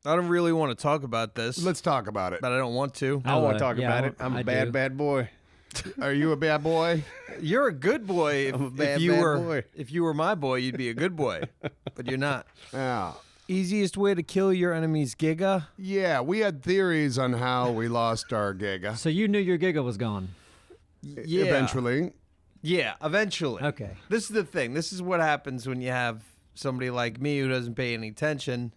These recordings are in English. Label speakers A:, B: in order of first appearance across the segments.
A: I don't really want to talk about this.
B: Let's talk about it.
A: But I don't want to.
C: I want to talk about it. I'm a bad boy.
B: Are you a bad boy?
A: You're a good boy.
C: I'm a bad boy.
A: If you were my boy, you'd be a good boy. But you're not.
B: Yeah.
A: Easiest way to kill your enemy's Giga?
B: Yeah, we had theories on how we lost our Giga.
D: So you knew your Giga was gone?
A: Yeah.
B: Eventually.
A: Yeah, eventually.
D: Okay.
A: This is the thing. This is what happens when you have somebody like me who doesn't pay any attention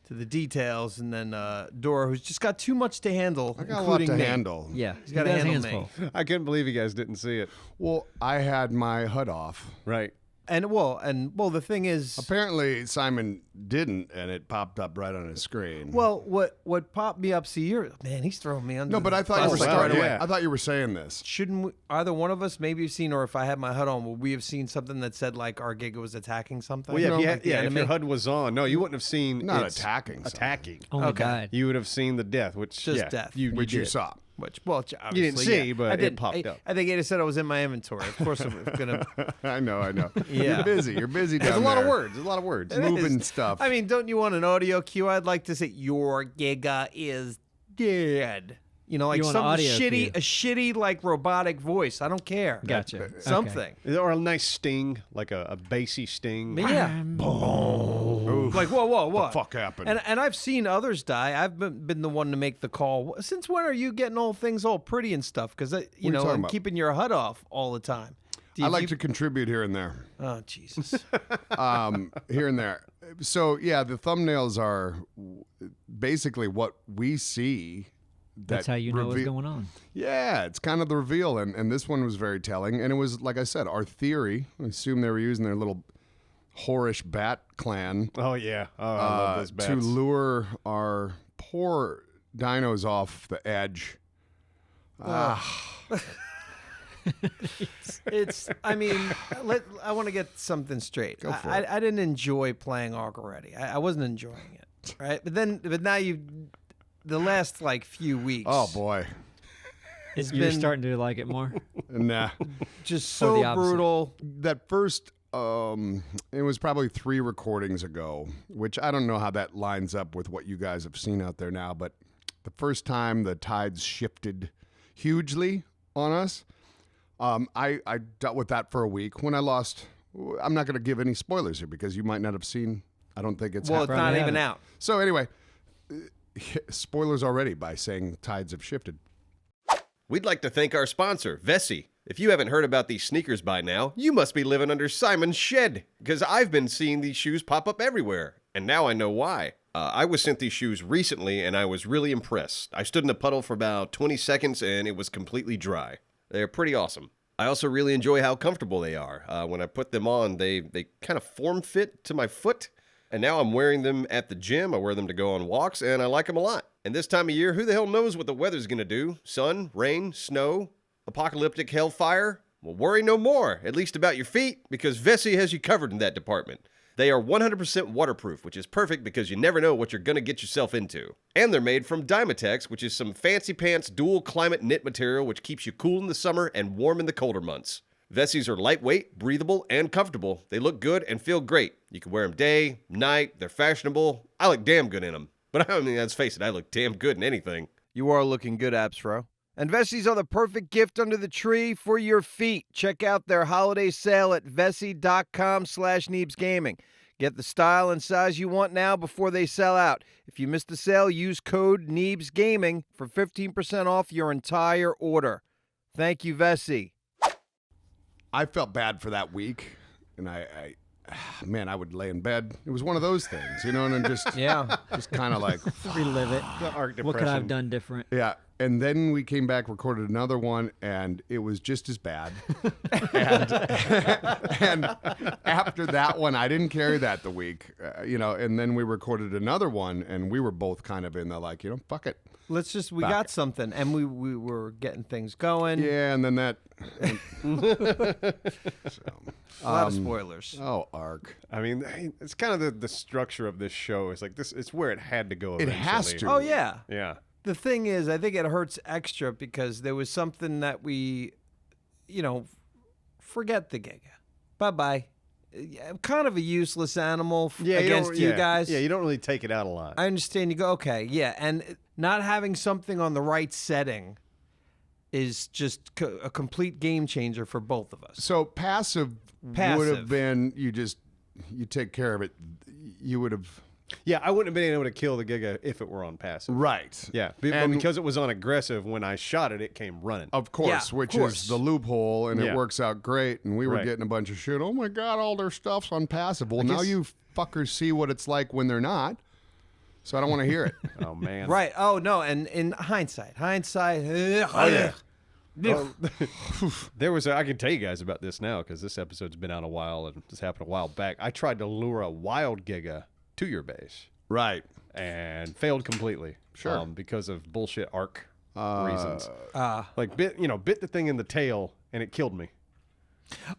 A: to the details, and then Dora, who's just got too much to handle,
B: I got a lot
A: including
B: to
A: me.
B: handle.
D: Yeah.
A: He's got to handle
D: hands
A: me.
D: full.
C: I couldn't believe you guys didn't see it.
B: Well, I had my HUD off.
C: Right.
A: And the thing is,
B: Apparently, Simon didn't, and it popped up right on his screen.
A: well, what popped me up? See, man, he's throwing me under.
B: no, but I thought you were
A: the bus
C: wow,
A: right
B: saying.
A: away.
C: yeah.
B: I thought you were saying this.
A: Shouldn't we, either one of us maybe have seen, or if I had my HUD on, would we have seen something that said like our Giga was attacking something?
C: Well, yeah,
B: No,
C: if, you
B: like
C: had,
A: the
C: if
A: enemy?
C: your HUD was on, no, you wouldn't have seen
B: Not
C: it's
B: attacking something.
C: Attacking.
D: Only
A: Okay.
D: died.
C: You would have seen the death, which
A: Just
C: yeah,
A: death.
B: Which you
C: did.
B: saw.
A: Which, well, obviously,
C: didn't see,
A: yeah.
C: but
A: I
C: it
A: did.
C: popped up.
A: I think Ada said it was in my inventory. Of course, I'm gonna.
B: I know.
A: Yeah.
B: You're busy. You're busy down
C: There's a lot of
B: there.
C: words. There's a lot of words.
A: It
B: Moving
A: is.
B: stuff.
A: I mean, don't you want an audio cue? I'd like to say your Giga is dead. You know, like
D: You want
A: some
D: an audio cue.
A: a shitty like robotic voice. I don't care.
D: Gotcha.
A: Something.
C: Or a nice sting, like a bassy sting.
A: Yeah.
B: Oof.
A: Like whoa, what?
B: The fuck happened?
A: And I've seen others die. I've been the one to make the call. Since when are you getting all things all pretty and stuff? Because
B: you
A: you know,
B: talking
A: I'm
B: about?
A: keeping your HUD off all the time.
B: I like to contribute here and there.
A: Oh Jesus.
B: Here and there. So yeah, the thumbnails are basically what we see.
D: That's how you know what's going on.
B: Yeah, it's kind of the reveal, and this one was very telling. And it was, like I said, our theory. I assume they were using their little whorish bat clan
C: Oh, yeah. Oh, I love those bats.
B: to lure our poor dinos off the edge.
A: It's. I mean, I want to get something straight.
B: Go for it.
A: I didn't enjoy playing Ark already. I wasn't enjoying it. Right, but now the last like few weeks.
B: Oh boy,
A: it's
D: You're
A: been
D: starting to like it more?
B: nah.
A: just
D: Or the
A: so
D: opposite.
A: brutal.
B: That first, it was probably 3 recordings ago, which I don't know how that lines up with what you guys have seen out there now, but the first time the tides shifted hugely on us, I dealt with that for a week when I lost. I'm not going to give any spoilers here because you might not have seen. I don't think it's
A: Well, it's
B: happened.
A: not
D: Probably
A: even
D: haven't.
A: out.
B: So anyway, spoilers already by saying tides have shifted.
E: We'd like to thank our sponsor, Vessi. If you haven't heard about these sneakers by now, you must be living under Simon's shed, because I've been seeing these shoes pop up everywhere, and now I know why. I was sent these shoes recently, and I was really impressed. I stood in a puddle for about 20 seconds, and it was completely dry. They're pretty awesome. I also really enjoy how comfortable they are. When I put them on, they kind of form-fit to my foot. And now I'm wearing them at the gym. I wear them to go on walks, and I like them a lot. And this time of year, who the hell knows what the weather's going to do? Sun, rain, snow, apocalyptic hellfire? Well, worry no more, at least about your feet, because Vessi has you covered in that department. They are 100% waterproof, which is perfect because you never know what you're going to get yourself into. And they're made from Dymatex, which is some fancy pants dual climate knit material which keeps you cool in the summer and warm in the colder months. Vessis are lightweight, breathable, and comfortable. They look good and feel great. You can wear them day, night, they're fashionable. I look damn good in them. But I mean, let's face it, I look damn good in anything.
A: You are looking good, Absro. And Vessis are the perfect gift under the tree for your feet. Check out their holiday sale at vessi.com/Neebs Gaming. Get the style and size you want now before they sell out. If you missed the sale, use code Neebs Gaming for 15% off your entire order. Thank you, Vessi.
B: I felt bad for that week, and man, I would lay in bed. It was one of those things, you know, and then just just kind of like
D: Relive it.
C: The arc depression.
D: What could I have done different?
B: yeah. And then we came back, recorded another one, and it was just as bad. and after that one, I didn't carry that the week, you know. And then we recorded another one, and we were both kind of in the like, you know, fuck it.
A: We got something, and we were getting things going.
B: Yeah, and then that.
A: A lot of spoilers.
B: Oh, Ark.
C: I mean, it's kind of the structure of this show. It's like this. It's where it had to go eventually.
B: It has to.
A: Oh, yeah.
C: Yeah.
A: The thing is, I think it hurts extra because there was something that we, you know, forget the Giga. Bye-bye. kind of a useless animal
C: you
A: against
C: don't-
A: you
C: yeah.
A: guys.
C: Yeah, you don't really take it out a lot.
A: I understand. You go, okay, yeah, and not having something on the right setting is just a complete game changer for both of us.
B: So passive would
A: Passive.
B: have been you take care of it. You would have
C: Yeah, I wouldn't have been able to kill the Giga if it were on passive.
B: right.
C: Yeah, but
B: And-
C: because it was on aggressive, when I shot it, it came running.
B: Of course,
A: Yeah, of
B: which
A: course.
B: is the loophole, and
C: Yeah.
B: it works out great. And we were
C: Right.
B: getting a bunch of shit. Oh my god, all their stuff's on passive. Well, now
C: guess-
B: you fuckers see what it's like when they're not. So I don't want to hear it.
C: Oh man,
A: Right. Oh no. And in hindsight.
C: Oh yeah. Well, there was I can tell you guys about this now because this episode's been out a while and this happened a while back. I tried to lure a wild Giga to your base
B: Right.
C: and failed completely.
B: Sure.
C: Because of bullshit arc reasons.
A: Uh,
C: Like bit the thing in the tail and it killed me.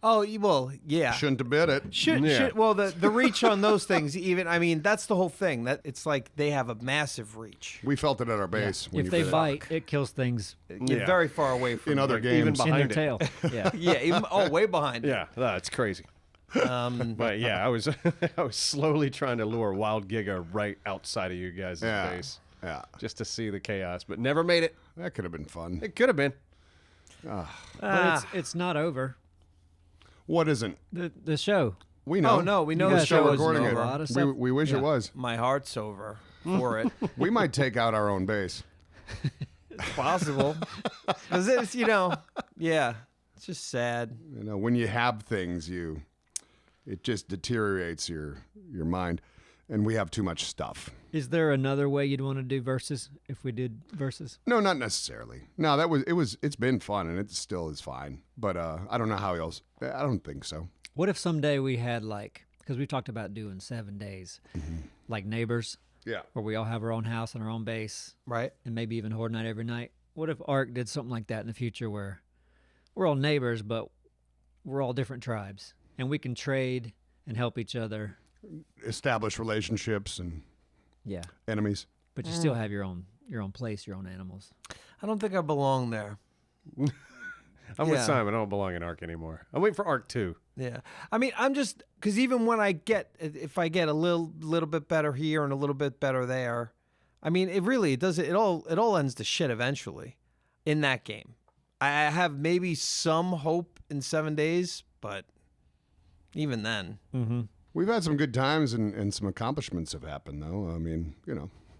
A: well, yeah.
B: Shouldn't have bid it.
C: Yeah.
A: Well, the reach on those things, even, I mean, that's the whole thing. That it's like they have a massive reach.
B: We felt it at our base. When
D: If
B: you
D: they
B: bid it.
D: bite, it kills things
A: You're
C: Yeah.
A: very far away from
B: in other
C: Like, even
B: games.
C: behind
D: in their
C: it.
D: tail. Yeah.
A: Yeah, even, way behind.
C: Yeah, that's crazy. But yeah, I was I was slowly trying to lure wild Giga right outside of you guys'
B: Yeah.
C: base
B: Yeah,
C: just to see the chaos, but never made it.
B: that could have been fun.
C: It could have been.
D: But it's not over.
B: What isn't?
D: The show.
B: We know.
A: Oh, no, we know
D: You
A: the
D: guys
A: show
D: are
A: isn't
B: recording
A: over.
D: A lot of
B: it.
D: stuff.
B: We wish
D: Yeah.
B: it was.
A: My heart's over for it.
B: We might take out our own base.
A: It's possible. Because it's, yeah, it's just sad.
B: You know, when you have things, it just deteriorates your mind, and we have too much stuff.
D: Is there another way you'd want to do versus if we did versus?
B: No, not necessarily. No, it's been fun, and it still is fine. But I don't know how else. I don't think so.
D: What if someday we had because we talked about doing 7 days, like neighbors,
B: Yeah.
D: where we all have our own house and our own base,
A: Right?
D: and maybe even Horde Night every night. What if Ark did something like that in the future where we're all neighbors, but we're all different tribes, and we can trade and help each other?
B: Establish relationships and
D: Yeah,
B: enemies.
D: but you still have your own place, your own animals.
A: I don't think I belong there.
C: I'm with
A: Yeah.
C: Simon. I don't belong in Ark anymore. I'm waiting for Ark 2.
A: Yeah. I mean, I'm just, because even when if I get a little bit better here and a little bit better there, I mean, it all ends to shit eventually in that game. I have maybe some hope in 7 days, but even then.
D: Mm-hmm.
B: We've had some good times, and some accomplishments have happened, though. I mean,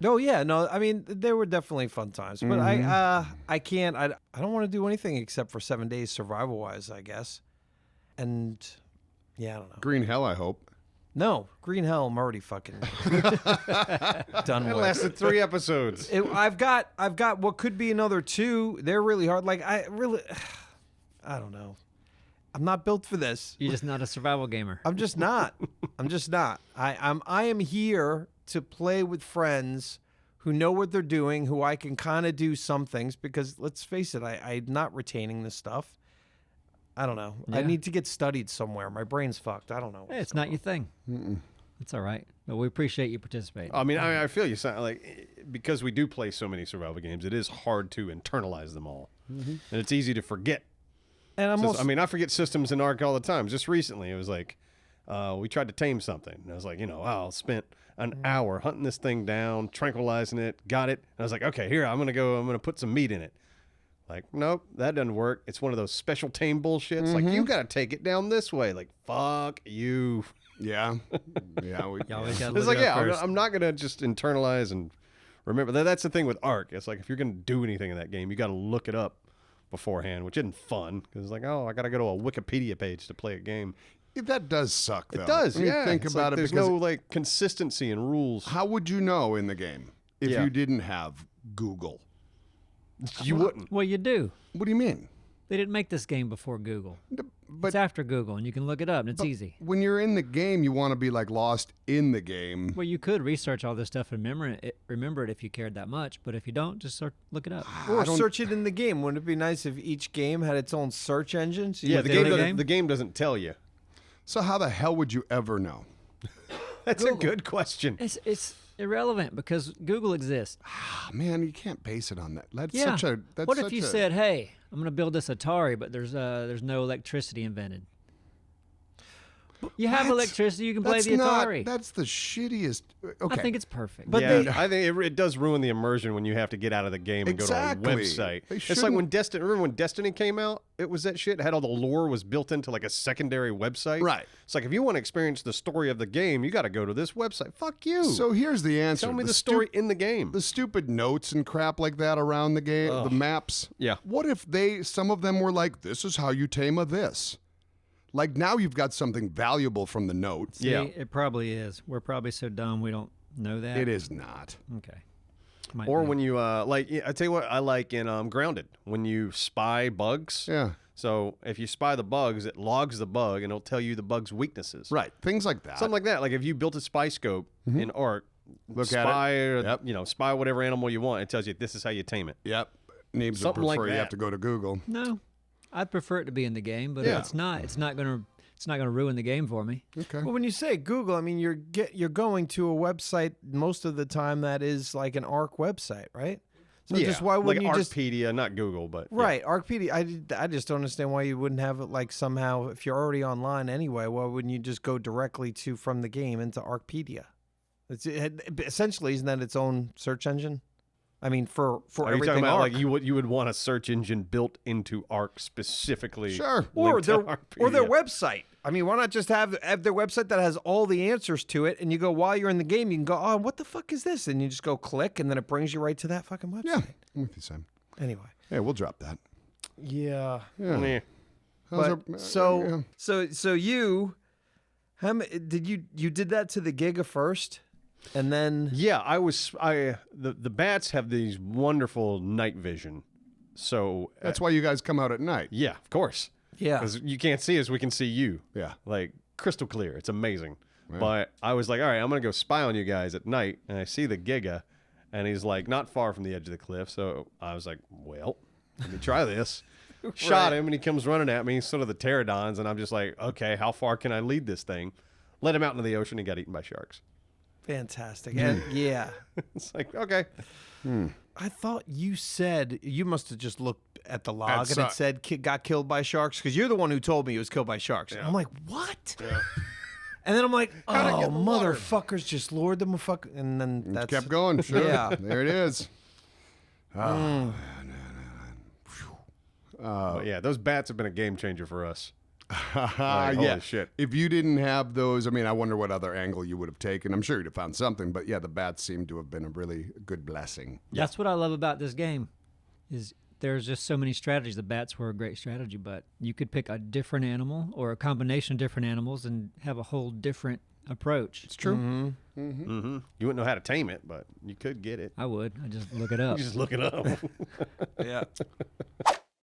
A: No, yeah, no. I mean, there were definitely fun times, but I can't. I don't want to do anything except for 7 days survival wise, I guess. And yeah, I don't know.
B: Green Hell, I hope.
A: No, Green Hell, I'm already fucking done
C: It
A: with.
C: lasted 3 episodes.
A: I've got what could be another 2. They're really hard. Like I don't know. I'm not built for this.
D: You're just not a survival gamer.
A: I'm just not. I am here to play with friends who know what they're doing, who I can kind of do some things, because let's face it, I'm not retaining this stuff. I don't know. I
D: Yeah.
A: need to get studied somewhere. My brain's fucked. I don't know.
D: Hey, it's not your thing. It's all right, but we appreciate you participating.
C: I mean, I feel you. Like, because we do play so many survival games, it is hard to internalize them all, and it's easy to forget.
A: And I'm also,
C: I forget systems in Ark all the time. Just recently, it was like we tried to tame something, and I was like, I spent an hour hunting this thing down, tranquilizing it, got it. And I was like, okay, here I'm gonna put some meat in it. Like, nope, that doesn't work. It's one of those special tame bullshits. Like, you got to take it down this way. Like, fuck you.
B: Yeah. Yeah.
D: You always got to
C: It's
D: look
C: like,
D: it up first.
C: I'm not going to just internalize and remember. That's the thing with Ark. It's like, if you're going to do anything in that game, you got to look it up beforehand, which isn't fun. Because it's like, I got to go to a Wikipedia page to play a game.
B: That does suck, though.
C: It does,
B: When you
C: yeah.
B: think
C: It's
B: about
C: like
B: it,
C: there's
B: because
C: no, consistency in rules.
B: how would you know in the game if
C: Yeah.
B: you didn't have Google?
C: You wouldn't.
D: Well, you do.
B: What do you mean?
D: They didn't make this game before Google.
B: But
D: It's after Google, and you can look it up, and it's easy.
B: when you're in the game, you want to be lost in the game.
D: Well, you could research all this stuff and remember it if you cared that much, but if you don't, just look it up.
A: or search it in the game. Wouldn't it be nice if each game had its own search engine? So you
C: Yeah,
A: could
C: the game doesn't tell you.
B: So how the hell would you ever know?
C: That's a good question.
D: It's irrelevant because Google exists.
B: Ah, man, you can't base it on that. That's
D: Yeah.
B: such a. That's
D: What if
B: such
D: you
B: a-
D: said, "Hey, I'm going to build this Atari, but there's no electricity invented"? You have
B: What?
D: electricity. You can play
B: That's
D: the
B: not.
D: Atari.
B: That's the shittiest. Okay.
D: I think it's perfect.
A: But
C: yeah,
A: they-
C: I think it does ruin the immersion when you have to get out of the game and
B: Exactly.
C: go to a website.
B: They
C: It's like
B: shouldn't-
C: when Destiny. Remember when Destiny came out? It was that shit. It had all the lore was built into like a secondary website.
B: Right.
C: It's like if you want to experience the story of the game, you got to go to this website. Fuck you.
B: So here's the answer.
C: tell me the story in the game.
B: The stupid notes and crap like that around the game, the maps.
C: Yeah.
B: What if some of them were like, this is how you tame a this? Like now you've got something valuable from the notes.
D: See,
C: Yeah.
D: it probably is. We're probably so dumb we don't know that.
B: It is not.
D: Okay. Might
C: Or
D: be.
C: when you like, I tell you what, I like in Grounded when you spy bugs.
B: Yeah.
C: So if you spy the bugs, it logs the bug and it'll tell you the bug's weaknesses.
B: Right. Things like that.
C: Something like that. Like if you built a spy scope in Ark,
B: Look at it.
C: spy,
B: Yep.
C: spy whatever animal you want. It tells you this is how you tame it.
B: Yep. Neebs would
C: Something like
B: prefer you have
C: that.
B: to go to Google.
D: No, I'd prefer it to be in the game, but
B: Yeah.
D: it's not. It's not gonna ruin the game for me.
B: Okay.
A: Well, when you say Google, I mean you're going to a website most of the time that is like an ARC website, right? So just why wouldn't
C: like
A: you just
C: Arcpedia, not Google, but yeah.
A: right ArcPedia? I just don't understand why you wouldn't have it like somehow if you're already online anyway. Why wouldn't you just go directly to from the game into ArcPedia? Essentially, isn't that its own search engine? I mean, for
C: Are you
A: everything
C: talking about
A: ARC.
C: like you would want a search engine built into Arc specifically?
B: Sure.
A: or
C: linked to
A: their
C: Arcpedia?
A: website. I mean, why not just have their website that has all the answers to it, and you go while you're in the game, you can go, oh, what the fuck is this? And you just go click, and then it brings you right to that fucking website.
B: Yeah. I'm with you, Sam.
A: Anyway.
B: Yeah, we'll drop that.
A: Yeah.
B: Yeah.
C: Meh.
B: How's
A: But
B: our-
A: so you, how did you did that to the Giga first, and then
C: Yeah, the bats have these wonderful night vision. So
B: That's why you guys come out at night.
C: yeah, of course.
A: yeah.
C: Because you can't see us, we can see you.
B: Yeah.
C: Like crystal clear. It's amazing. But I was like, all right, I'm going to go spy on you guys at night. And I see the Giga, and he's like not far from the edge of the cliff. So I was like, well, let me try this. Shot him, and he comes running at me, sort of the pterodons. And I'm just like, okay, how far can I lead this thing? Let him out into the ocean. He got eaten by sharks.
A: Fantastic. And yeah.
C: It's like, okay.
A: I thought you said you must have just looked at the log
B: That's,
A: and it said got killed by sharks because you're the one who told me he was killed by sharks. And I'm like, what? And then I'm like, oh,
B: get in the water.
A: motherfuckers just lured them a fuck. And then that's
B: Kept going. Sure.
A: Yeah.
B: There it is. Oh,
C: But yeah, those bats have been a game changer for us.
B: yeah.
C: holy shit.
B: If you didn't have those, I mean, I wonder what other angle you would have taken. I'm sure you'd have found something, but yeah, the bats seem to have been a really good blessing.
D: That's what I love about this game. Is there's just so many strategies. The bats were a great strategy, but you could pick a different animal or a combination of different animals and have a whole different approach.
B: It's true.
C: Mm-hmm. You wouldn't know how to tame it, but you could get it.
D: I would. I just look it up.
C: You just look it up.
A: Yeah.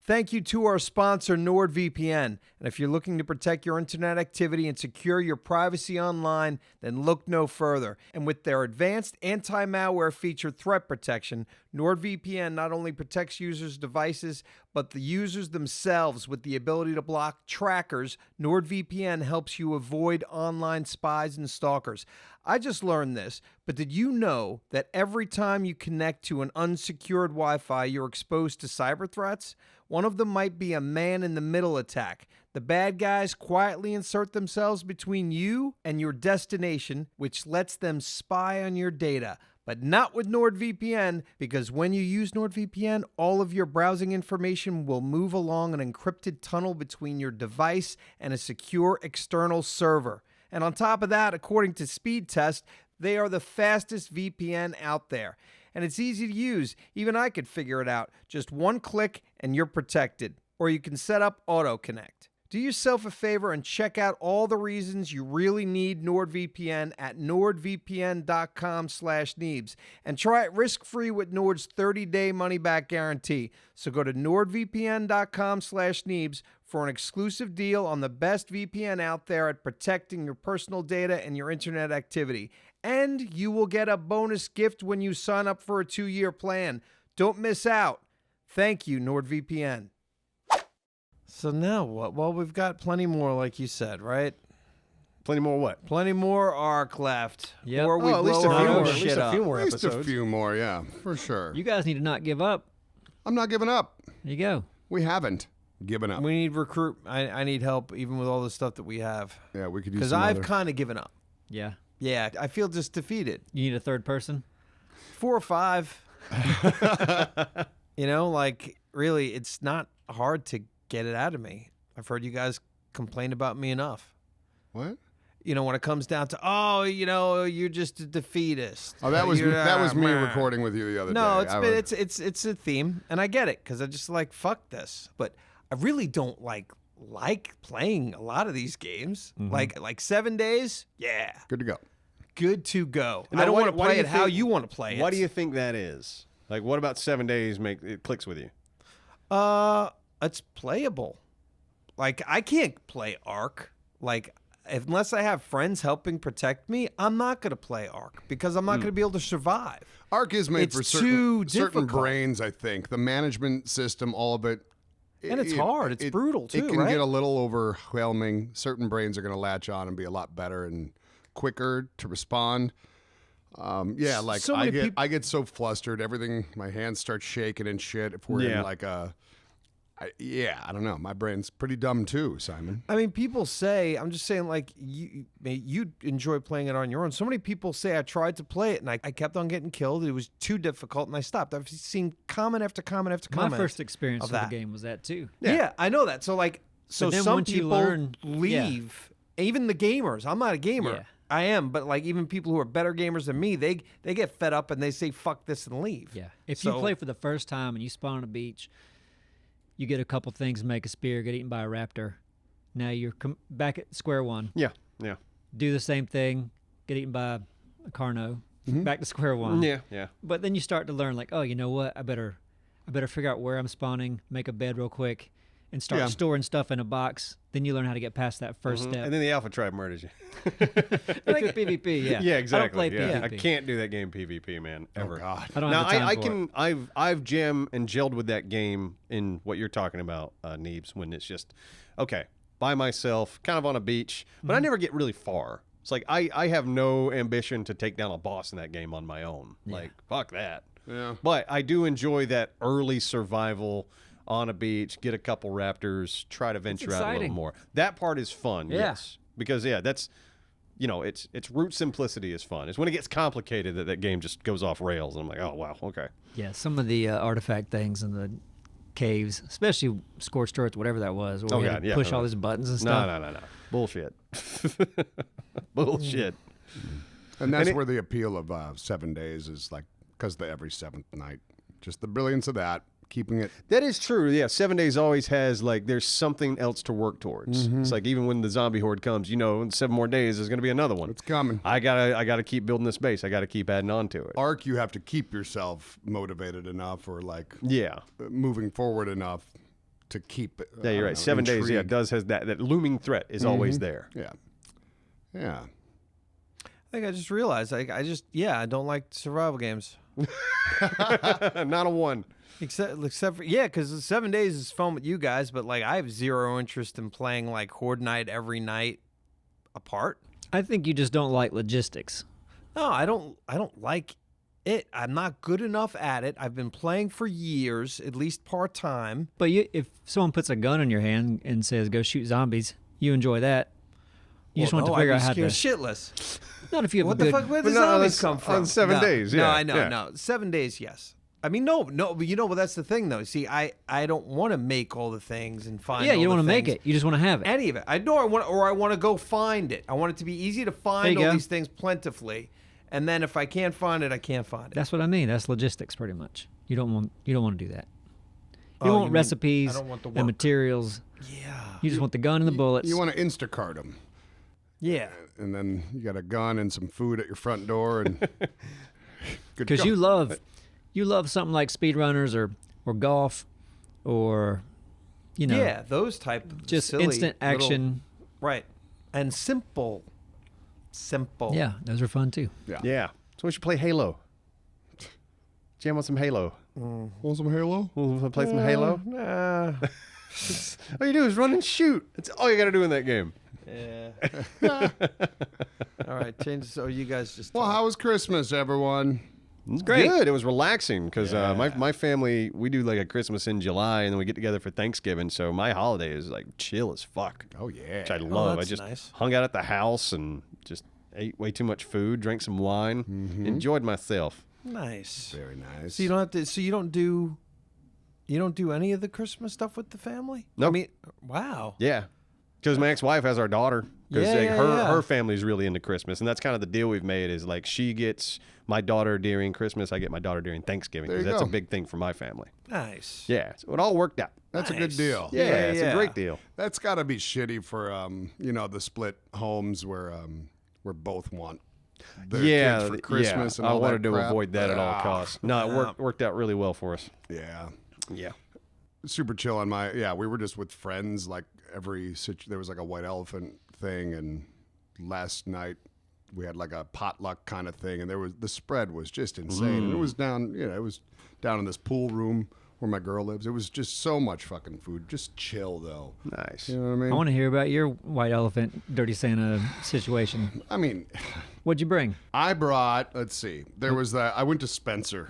A: Thank you to our sponsor, NordVPN. And if you're looking to protect your internet activity and secure your privacy online, then look no further. And with their advanced anti-malware feature threat protection, NordVPN not only protects users' devices, but the users themselves with the ability to block trackers. NordVPN helps you avoid online spies and stalkers. I just learned this, but did you know that every time you connect to an unsecured Wi-Fi, you're exposed to cyber threats? One of them might be a man-in-the-middle attack. The bad guys quietly insert themselves between you and your destination, which lets them spy on your data. But not with NordVPN, because when you use NordVPN, all of your browsing information will move along an encrypted tunnel between your device and a secure external server. And on top of that, according to Speed Test, they are the fastest VPN out there. And it's easy to use. Even I could figure it out. Just one click and you're protected. Or you can set up Auto Connect. Do yourself a favor and check out all the reasons you really need NordVPN at nordvpn.com/Neebs. And try it risk-free with Nord's 30-day money-back guarantee. So go to nordvpn.com/Neebs for an exclusive deal on the best VPN out there at protecting your personal data and your internet activity. And you will get a bonus gift when you sign up for a 2-year plan. Don't miss out. Thank you, NordVPN. So now what? Well, we've got plenty more, like you said, right?
C: Plenty more what?
A: Plenty more ARC left.
D: Yep.
A: Or we
C: at least
A: blow
C: a
A: our
C: few
A: own
C: more. At
A: shit
C: least a
A: up.
C: few more
B: At least a
C: episodes.
B: few more, yeah, for sure.
D: You guys need to not give up.
B: I'm not giving up.
D: There you go.
B: We haven't. Giving up.
A: We need recruit. I need help even with all the stuff that we have.
B: Yeah, we could use
A: Because
B: some
A: I've
B: other-
A: kind of given up.
D: Yeah.
A: Yeah, I feel just defeated.
D: You need a third person?
A: 4 or 5. Like really, it's not hard to get it out of me. I've heard you guys complain about me enough.
B: What?
A: When it comes down to, you're just a defeatist.
B: Oh, that was me
A: meh.
B: recording with you the other
A: No,
B: day.
A: it's a theme, and I get it because I just like fuck this, but I really don't like playing a lot of these games. Like 7 days, yeah,
B: Good to go.
A: good to go.
C: And
A: I don't
C: what-
A: want to
C: what do
A: play
C: you
A: it how
C: think-
A: you want to play it.
C: What do you think that is? Like, what about 7 days make it clicks with you?
A: It's playable. Like I can't play Ark. Like unless I have friends helping protect me, I'm not going to play Ark because I'm not going to be able to survive.
B: Arc is made
A: It's
B: for
A: too
B: certain
A: difficult.
B: brains, I think. The management system, all of it.
A: And it's hard. It's brutal, too,
B: It can
A: right?
B: get a little overwhelming. Certain brains are going to latch on and be a lot better and quicker to respond. Like
A: So many
B: I get so flustered. Everything, my hands start shaking and shit. If we're in like I don't know. My brain's pretty dumb too, Simon.
A: I mean, people say, I'm just saying, like, you enjoy playing it on your own. So many people say I tried to play it and I kept on getting killed. It was too difficult and I stopped. I've seen comment after comment after comment.
D: My first experience
A: of
D: with
A: that.
D: the game was that too.
A: Yeah, I know that. So, like,
D: But then
A: some
D: once you
A: people
D: learn-
A: leave, even the gamers. I'm not a gamer.
D: Yeah.
A: I am, but like even people who are better gamers than me, they get fed up and they say fuck this and leave.
D: Yeah. If
A: So-
D: you play for the first time and you spawn on a beach, you get a couple things, make a spear, get eaten by a raptor. Now you're back at square one.
C: Yeah.
D: Do the same thing, get eaten by a Carno, back to square one.
C: Yeah.
D: But then you start to learn, like, oh, you know what? I better figure out where I'm spawning, make a bed real quick, and start storing stuff in a box. Then you learn how to get past that 1st step.
C: And then the Alpha Tribe murders you.
D: Like PvP, yeah.
C: Yeah,
D: I
C: exactly.
D: don't play
C: Yeah.
D: PvP.
C: I can't do that game PvP, man. Ever.
B: Oh God.
D: I don't
C: Now
D: have the time
C: I
D: for
C: can
D: it.
C: I've jammed and gelled with that game in what you're talking about, Neebs, when it's just okay by myself, kind of on a beach, but I never get really far. It's like I have no ambition to take down a boss in that game on my own. Like fuck that.
B: Yeah.
C: But I do enjoy that early survival on a beach, get a couple raptors, try to venture out a little
D: exciting.
C: more. That part is fun,
D: Yeah.
C: yes. Because that's it's root simplicity is fun. It's when it gets complicated that game just goes off rails and I'm like, oh wow, okay.
D: Yeah, some of the artifact things in the caves, especially Scorched Earth, whatever that was, where
C: Oh,
D: we had
C: God,
D: to
C: yeah.
D: push all these buttons and stuff.
C: No. Bullshit. Bullshit.
B: And that's
C: And it-
B: where the appeal of 7 days is, like, because the every seventh night. Just the brilliance of that, keeping it.
C: That is true. Yeah, 7 days always has like there's something else to work towards. It's like even when the zombie horde comes, in 7 more days there's going to be another one.
B: It's coming.
C: I gotta keep building this base. I gotta keep adding on to it.
B: Arc, you have to keep yourself motivated enough or like
C: Yeah.
B: moving forward enough to keep it.
C: Yeah, you're right. 7 days. Yeah, it does has that looming threat is always there.
B: Yeah. Yeah.
A: I think I just realized I don't like survival games.
C: Not a one.
A: Except for because 7 days is fun with you guys, but like I have zero interest in playing like Horde Night every night apart.
D: I think you just don't like logistics.
A: No, I don't like it. I'm not good enough at it. I've been playing for years, at least part time.
D: But if someone puts a gun in your hand and says, go shoot zombies, you enjoy that. You just want to figure out how to...
A: shitless.
D: Not if you have
A: What
D: a
A: the
D: good...
A: fuck? Where
C: But
A: the
C: no,
A: zombies
C: that's
A: come from?
C: on 7 days,
A: No,
C: yeah,
A: I know.
C: yeah.
A: No, 7 days. Yes. I mean, no. But that's the thing, though. See, I don't want to make all the things and find.
D: Yeah, you
A: all
D: don't
A: the
D: want to make
A: things.
D: it. You just want to have it.
A: Any of it. I know I want to go find it. I want it to be easy to find
D: There you
A: all
D: go.
A: these things plentifully, and then if I can't find it, I can't find it.
D: That's what I mean. That's logistics, pretty much. You don't want to do that. You
A: Oh,
D: don't
A: you
D: want
A: mean
D: recipes
A: I don't want the
D: and
A: work.
D: materials.
A: Yeah.
D: You just want the gun and the bullets.
B: You want to Instacart them.
A: Yeah.
B: And then you got a gun and some food at your front door. And good
D: Because
B: go.
D: you love something like speedrunners or golf or,
A: Yeah, those type of
D: just
A: silly
D: instant
A: little-
D: action.
A: right. And simple.
D: Yeah, those are fun too.
C: Yeah. So we should play Halo. Jam on some Halo.
B: Want some Halo?
C: We'll play some Halo.
A: Nah.
C: All you do is run and shoot. That's all you got to do in that game.
A: Yeah. All right, change. So you guys just.
B: Well, how was Christmas, everyone?
C: It's
D: great.
C: Good. It was relaxing because my family, we do like a Christmas in July and then we get together for Thanksgiving. So my holiday is like chill as fuck.
B: Oh, yeah.
C: Which I love. I
A: that's
C: just
A: nice.
C: hung out at the house and just ate way too much food, drank some wine, enjoyed myself.
A: Nice.
B: Very nice.
A: So you don't have to. So you don't do any of the Christmas stuff with the family?
C: Nope.
A: I mean, wow.
C: Yeah. Because my ex-wife has our daughter. Because
A: Yeah,
C: her family's really into Christmas. And that's kind of the deal we've made is like she gets my daughter during Christmas. I get my daughter during Thanksgiving.
B: There you
C: Because that's
B: go.
C: a big thing for my family.
A: Nice.
C: Yeah. So it all worked out.
B: That's a good
A: Nice.
B: deal.
C: Yeah, it's
A: yeah.
C: a great deal.
B: That's got to be shitty for, the split homes where both want their kids for Christmas and
C: I
B: all
C: wanted
B: that
C: to
B: crap.
C: avoid that at all
B: Ah,
C: costs. No, it worked out really well for us.
B: Yeah.
C: Yeah.
B: Super chill on we were just with friends like there was like a white elephant thing, and last night we had like a potluck kind of thing, and the spread was just insane. And it was down in this pool room where my girl lives. It was just so much fucking food. Just chill though.
C: Nice.
B: You know what I mean?
D: I want to hear about your white elephant, dirty Santa situation.
B: I mean,
D: What'd you bring?
B: I brought, let's see, I went to Spencer's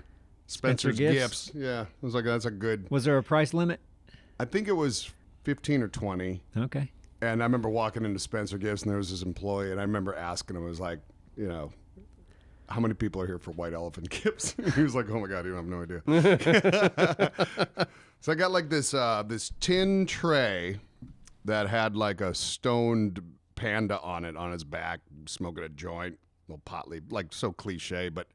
D: Gifts?
B: Yeah. I was like, that's a good,
D: Was there a price limit?
B: I think it was 15 or 20.
D: Okay.
B: And I remember walking into Spencer Gifts, and there was this employee, and I remember asking him, I was like, how many people are here for white elephant gifts? He was like, oh my God, you have no idea. So I got like this tin tray that had like a stoned panda on it on his back, smoking a joint, little pot leaf, like so cliche, but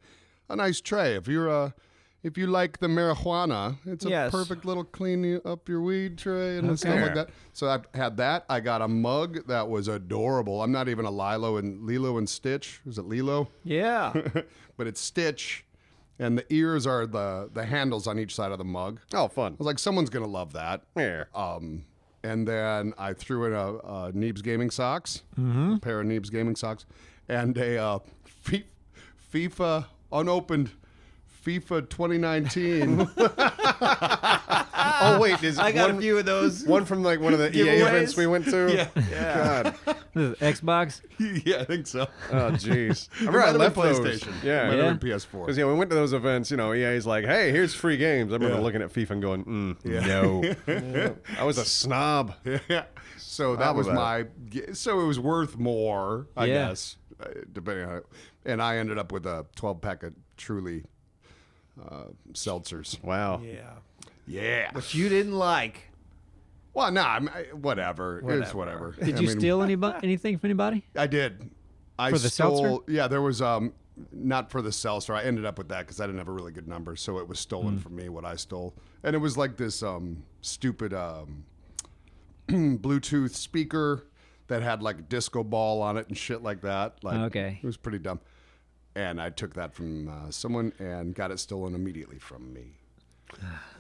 B: a nice tray. If you like the marijuana, it's a
A: Yes.
B: perfect little clean up your weed tray and stuff like that. So I had that. I got a mug that was adorable. I'm not even a Lilo and Stitch. Is it Lilo?
A: Yeah.
B: But it's Stitch, and the ears are the handles on each side of the mug.
C: Oh, fun.
B: I was like, someone's gonna love that.
C: Yeah.
B: And then I threw in a Neebs Gaming socks, a pair of Neebs Gaming socks, and a FIFA unopened FIFA 2019.
C: Oh, wait. Is
A: I got
C: one,
A: a few of those.
C: one from like one of the EA
A: Giveaways?
C: events we went to?
A: Yeah.
C: God.
D: This is Xbox?
B: Yeah, I think so.
C: Oh, jeez. I
B: It
C: remember I
B: might have
C: left
B: been
C: those.
B: PlayStation.
C: Yeah.
B: Might
D: Yeah.
B: have been PS4.
C: Because, we went to those events, EA's like, hey, here's free games. I remember
B: Yeah.
C: looking at FIFA and going,
B: Yeah.
C: no. I was a snob.
B: Yeah. So that was
C: about
B: so it was worth more, I
D: Yeah.
B: guess, depending on it. And I ended up with a 12-pack of Truly seltzers.
C: Wow.
A: Yeah.
B: Yeah.
A: Which you didn't like.
B: Well, no, whatever. It's whatever.
D: Did you steal anything from anybody?
B: I did. I
D: For the
B: stole,
D: seltzer?
B: Yeah, there was not for the seltzer. I ended up with that because I didn't have a really good number, so it was stolen from me what I stole, and it was like this stupid Bluetooth speaker that had like a disco ball on it and shit like that. Like,
D: Okay.
B: it was pretty dumb. And I took that from someone and got it stolen immediately from me.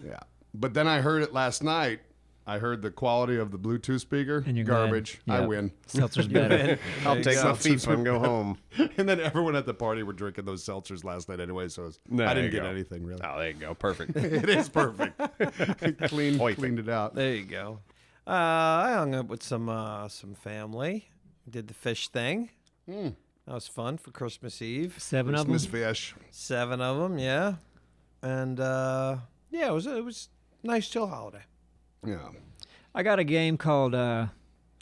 B: Yeah, but then I heard it last night. I heard the quality of the Bluetooth speaker.
D: And you're glad.
B: Garbage. I
D: Yep.
B: win.
D: Seltzer's better.
C: I'll take
A: go.
C: my FIFA and go home.
B: And then everyone at the party were drinking those seltzers last night anyway, so
C: There
B: I didn't
C: you
B: get
C: go.
B: anything really.
C: Oh, there you go. Perfect.
B: It is perfect. Cleaned it out.
A: There you go. I hung up with some family. Did the fish thing. That was fun for Christmas Eve.
D: 7 of them?
B: Christmas fish.
A: 7 of them, yeah. And it was a nice chill holiday.
B: Yeah.
D: I got a game called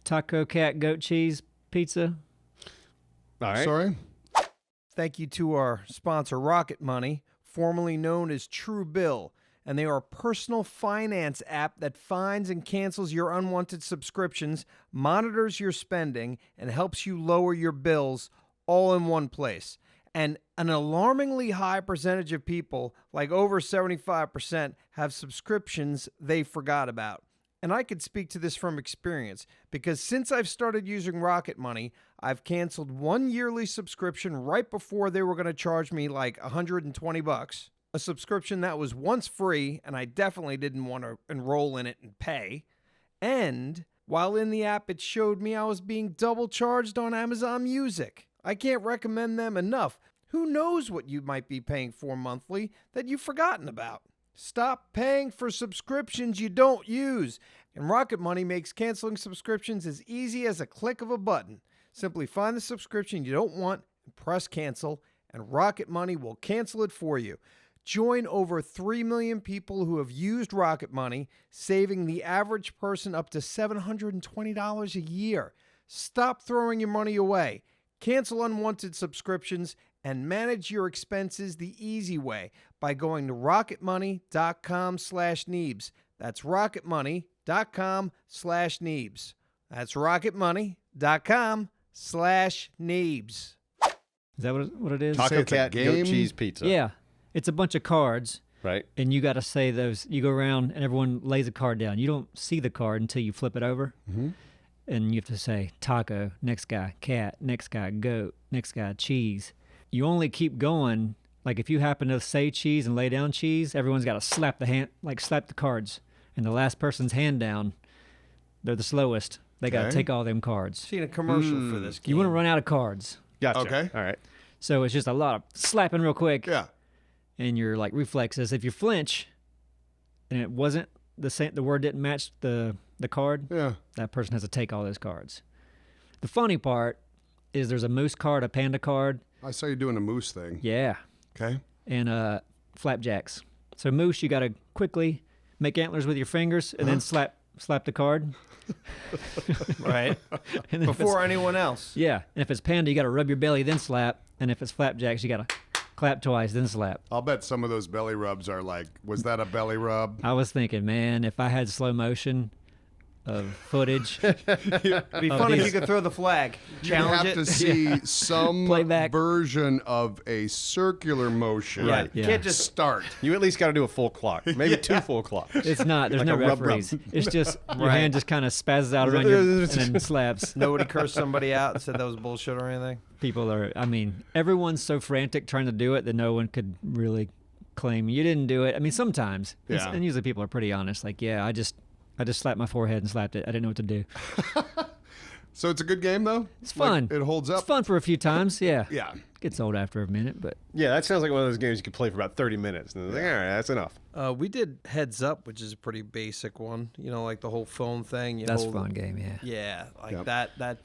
D: Taco Cat Goat Cheese Pizza.
C: All right.
B: Sorry?
A: Thank you to our sponsor, Rocket Money, formerly known as Truebill. And they are a personal finance app that finds and cancels your unwanted subscriptions, monitors your spending, and helps you lower your bills all in one place. And an alarmingly high percentage of people, like over 75%, have subscriptions they forgot about. And I could speak to this from experience because since I've started using Rocket Money, I've canceled one yearly subscription right before they were going to charge me like $120. A subscription that was once free, and I definitely didn't want to enroll in it and pay. And while in the app, it showed me I was being double charged on Amazon Music. I can't recommend them enough. Who knows what you might be paying for monthly that you've forgotten about? Stop paying for subscriptions you don't use. And Rocket Money makes canceling subscriptions as easy as a click of a button. Simply find the subscription you don't want and press cancel, and Rocket Money will cancel it for you. Join over 3 million people who have used Rocket Money, saving the average person up to $720 a year. Stop throwing your money away. Cancel unwanted subscriptions and manage your expenses the easy way by going to rocketmoney.com/Neebs. That's rocketmoney.com/Neebs. That's rocketmoney.com/Neebs.
D: Is that what it is?
B: Say
C: Taco
B: it's a
C: Cat goat
B: game?
C: cheese pizza.
D: Yeah. It's a bunch of cards,
C: Right.
D: and you got to say those. You go around, and everyone lays a card down. You don't see the card until you flip it over. And you have to say taco, next guy cat, next guy goat, next guy cheese. You only keep going. Like if you happen to say cheese and lay down cheese, everyone's got to slap the cards. And the last person's hand down, they're the slowest. They got to
B: Okay.
D: take all them cards.
A: Seen a commercial for this game.
D: You want to run out of cards.
C: Gotcha.
B: Okay.
C: All right.
D: So it's just a lot of slapping real quick.
B: Yeah.
D: And your like reflexes. If you flinch and it wasn't the same, the word didn't match the card,
B: Yeah.
D: that person has to take all those cards. The funny part is there's a moose card, a panda card,
B: I saw you doing a moose thing.
D: yeah,
B: Okay.
D: and flapjacks. So moose, you got to quickly make antlers with your fingers and then slap the card.
A: right?
D: And then if
A: Before
D: it's-
A: anyone else.
D: yeah, and if it's panda, you got to rub your belly then slap, and if it's flapjacks, you got to clap twice then slap.
B: I'll bet some of those belly rubs are like, was that a belly rub?
D: I was thinking, man, if I had slow motion of footage,
A: It'd be fun if you could throw the flag.
B: You have
A: Challenge
B: to
A: it.
B: see some
D: Playback.
B: version of a circular motion.
A: Yeah.
D: Yeah.
A: Can't just
B: Start.
C: You at least got to do a full clock, maybe two full clocks.
D: it's not. There's
C: Like
D: no
C: a rub-rub.
D: referees. It's just your
A: Right.
D: hand just kind of spazzes out around your and then slaps.
A: nobody cursed somebody out and said that was bullshit or anything.
D: People are. I mean, everyone's so frantic trying to do it that no one could really claim you didn't do it. I mean, sometimes.
B: Yeah.
D: And usually people are pretty honest. Like, yeah, I just slapped my forehead and slapped it. I didn't know what to do.
B: So it's a good game, though?
D: It's fun.
B: Like, it holds
D: It's
B: up?
D: fun for a few times. Yeah.
B: Yeah.
D: Gets old after a minute, but
C: Yeah, that sounds like one of those games you could play for about 30 minutes. And like, all right, that's enough.
A: We did Heads Up, which is a pretty basic one. You know, like the whole phone thing. You
D: that's a
A: hold
D: fun game. Yeah.
A: Yeah, like
B: Yep.
A: that.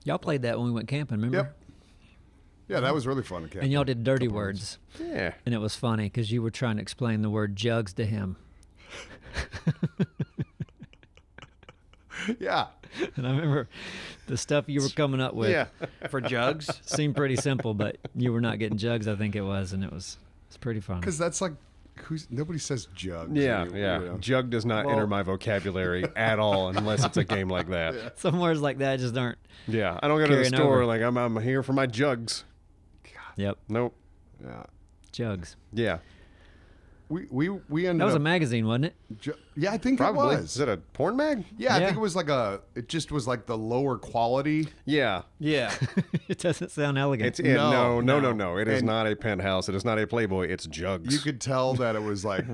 D: Y'all played that when we went camping, remember?
B: Yep. Yeah, that was really fun. To
D: And y'all did dirty words,
C: Yeah.
D: and it was funny because you were trying to explain the word jugs to him.
B: Yeah.
D: And I remember the stuff you were coming up with
C: Yeah.
A: For Jugs.
D: seemed pretty simple, but you were not getting jugs, I think it was, and it's pretty fun.
B: Because that's like, nobody says jugs.
C: Yeah,
B: anymore,
C: yeah.
B: you know?
C: Jug does not enter my vocabulary at all unless it's a game like that.
D: Some words like that just aren't.
C: Yeah, I don't go to the
D: Carrying
C: store
D: over.
C: like I'm here for my jugs.
D: Yep,
C: Nope.
B: Yeah.
D: jugs.
C: Yeah,
B: We ended
D: That was a
B: up.
D: magazine, wasn't it?
B: Yeah, I think
C: probably.
B: it was.
C: Is it a porn mag?
B: Yeah, I
D: Yeah.
B: think it was like it just was like the lower quality.
C: Yeah.
A: Yeah.
D: It doesn't sound elegant.
C: It's no.
B: No.
C: It is
B: And-
C: not a penthouse. It is not a Playboy. It's Jugs.
B: You could tell that it was like,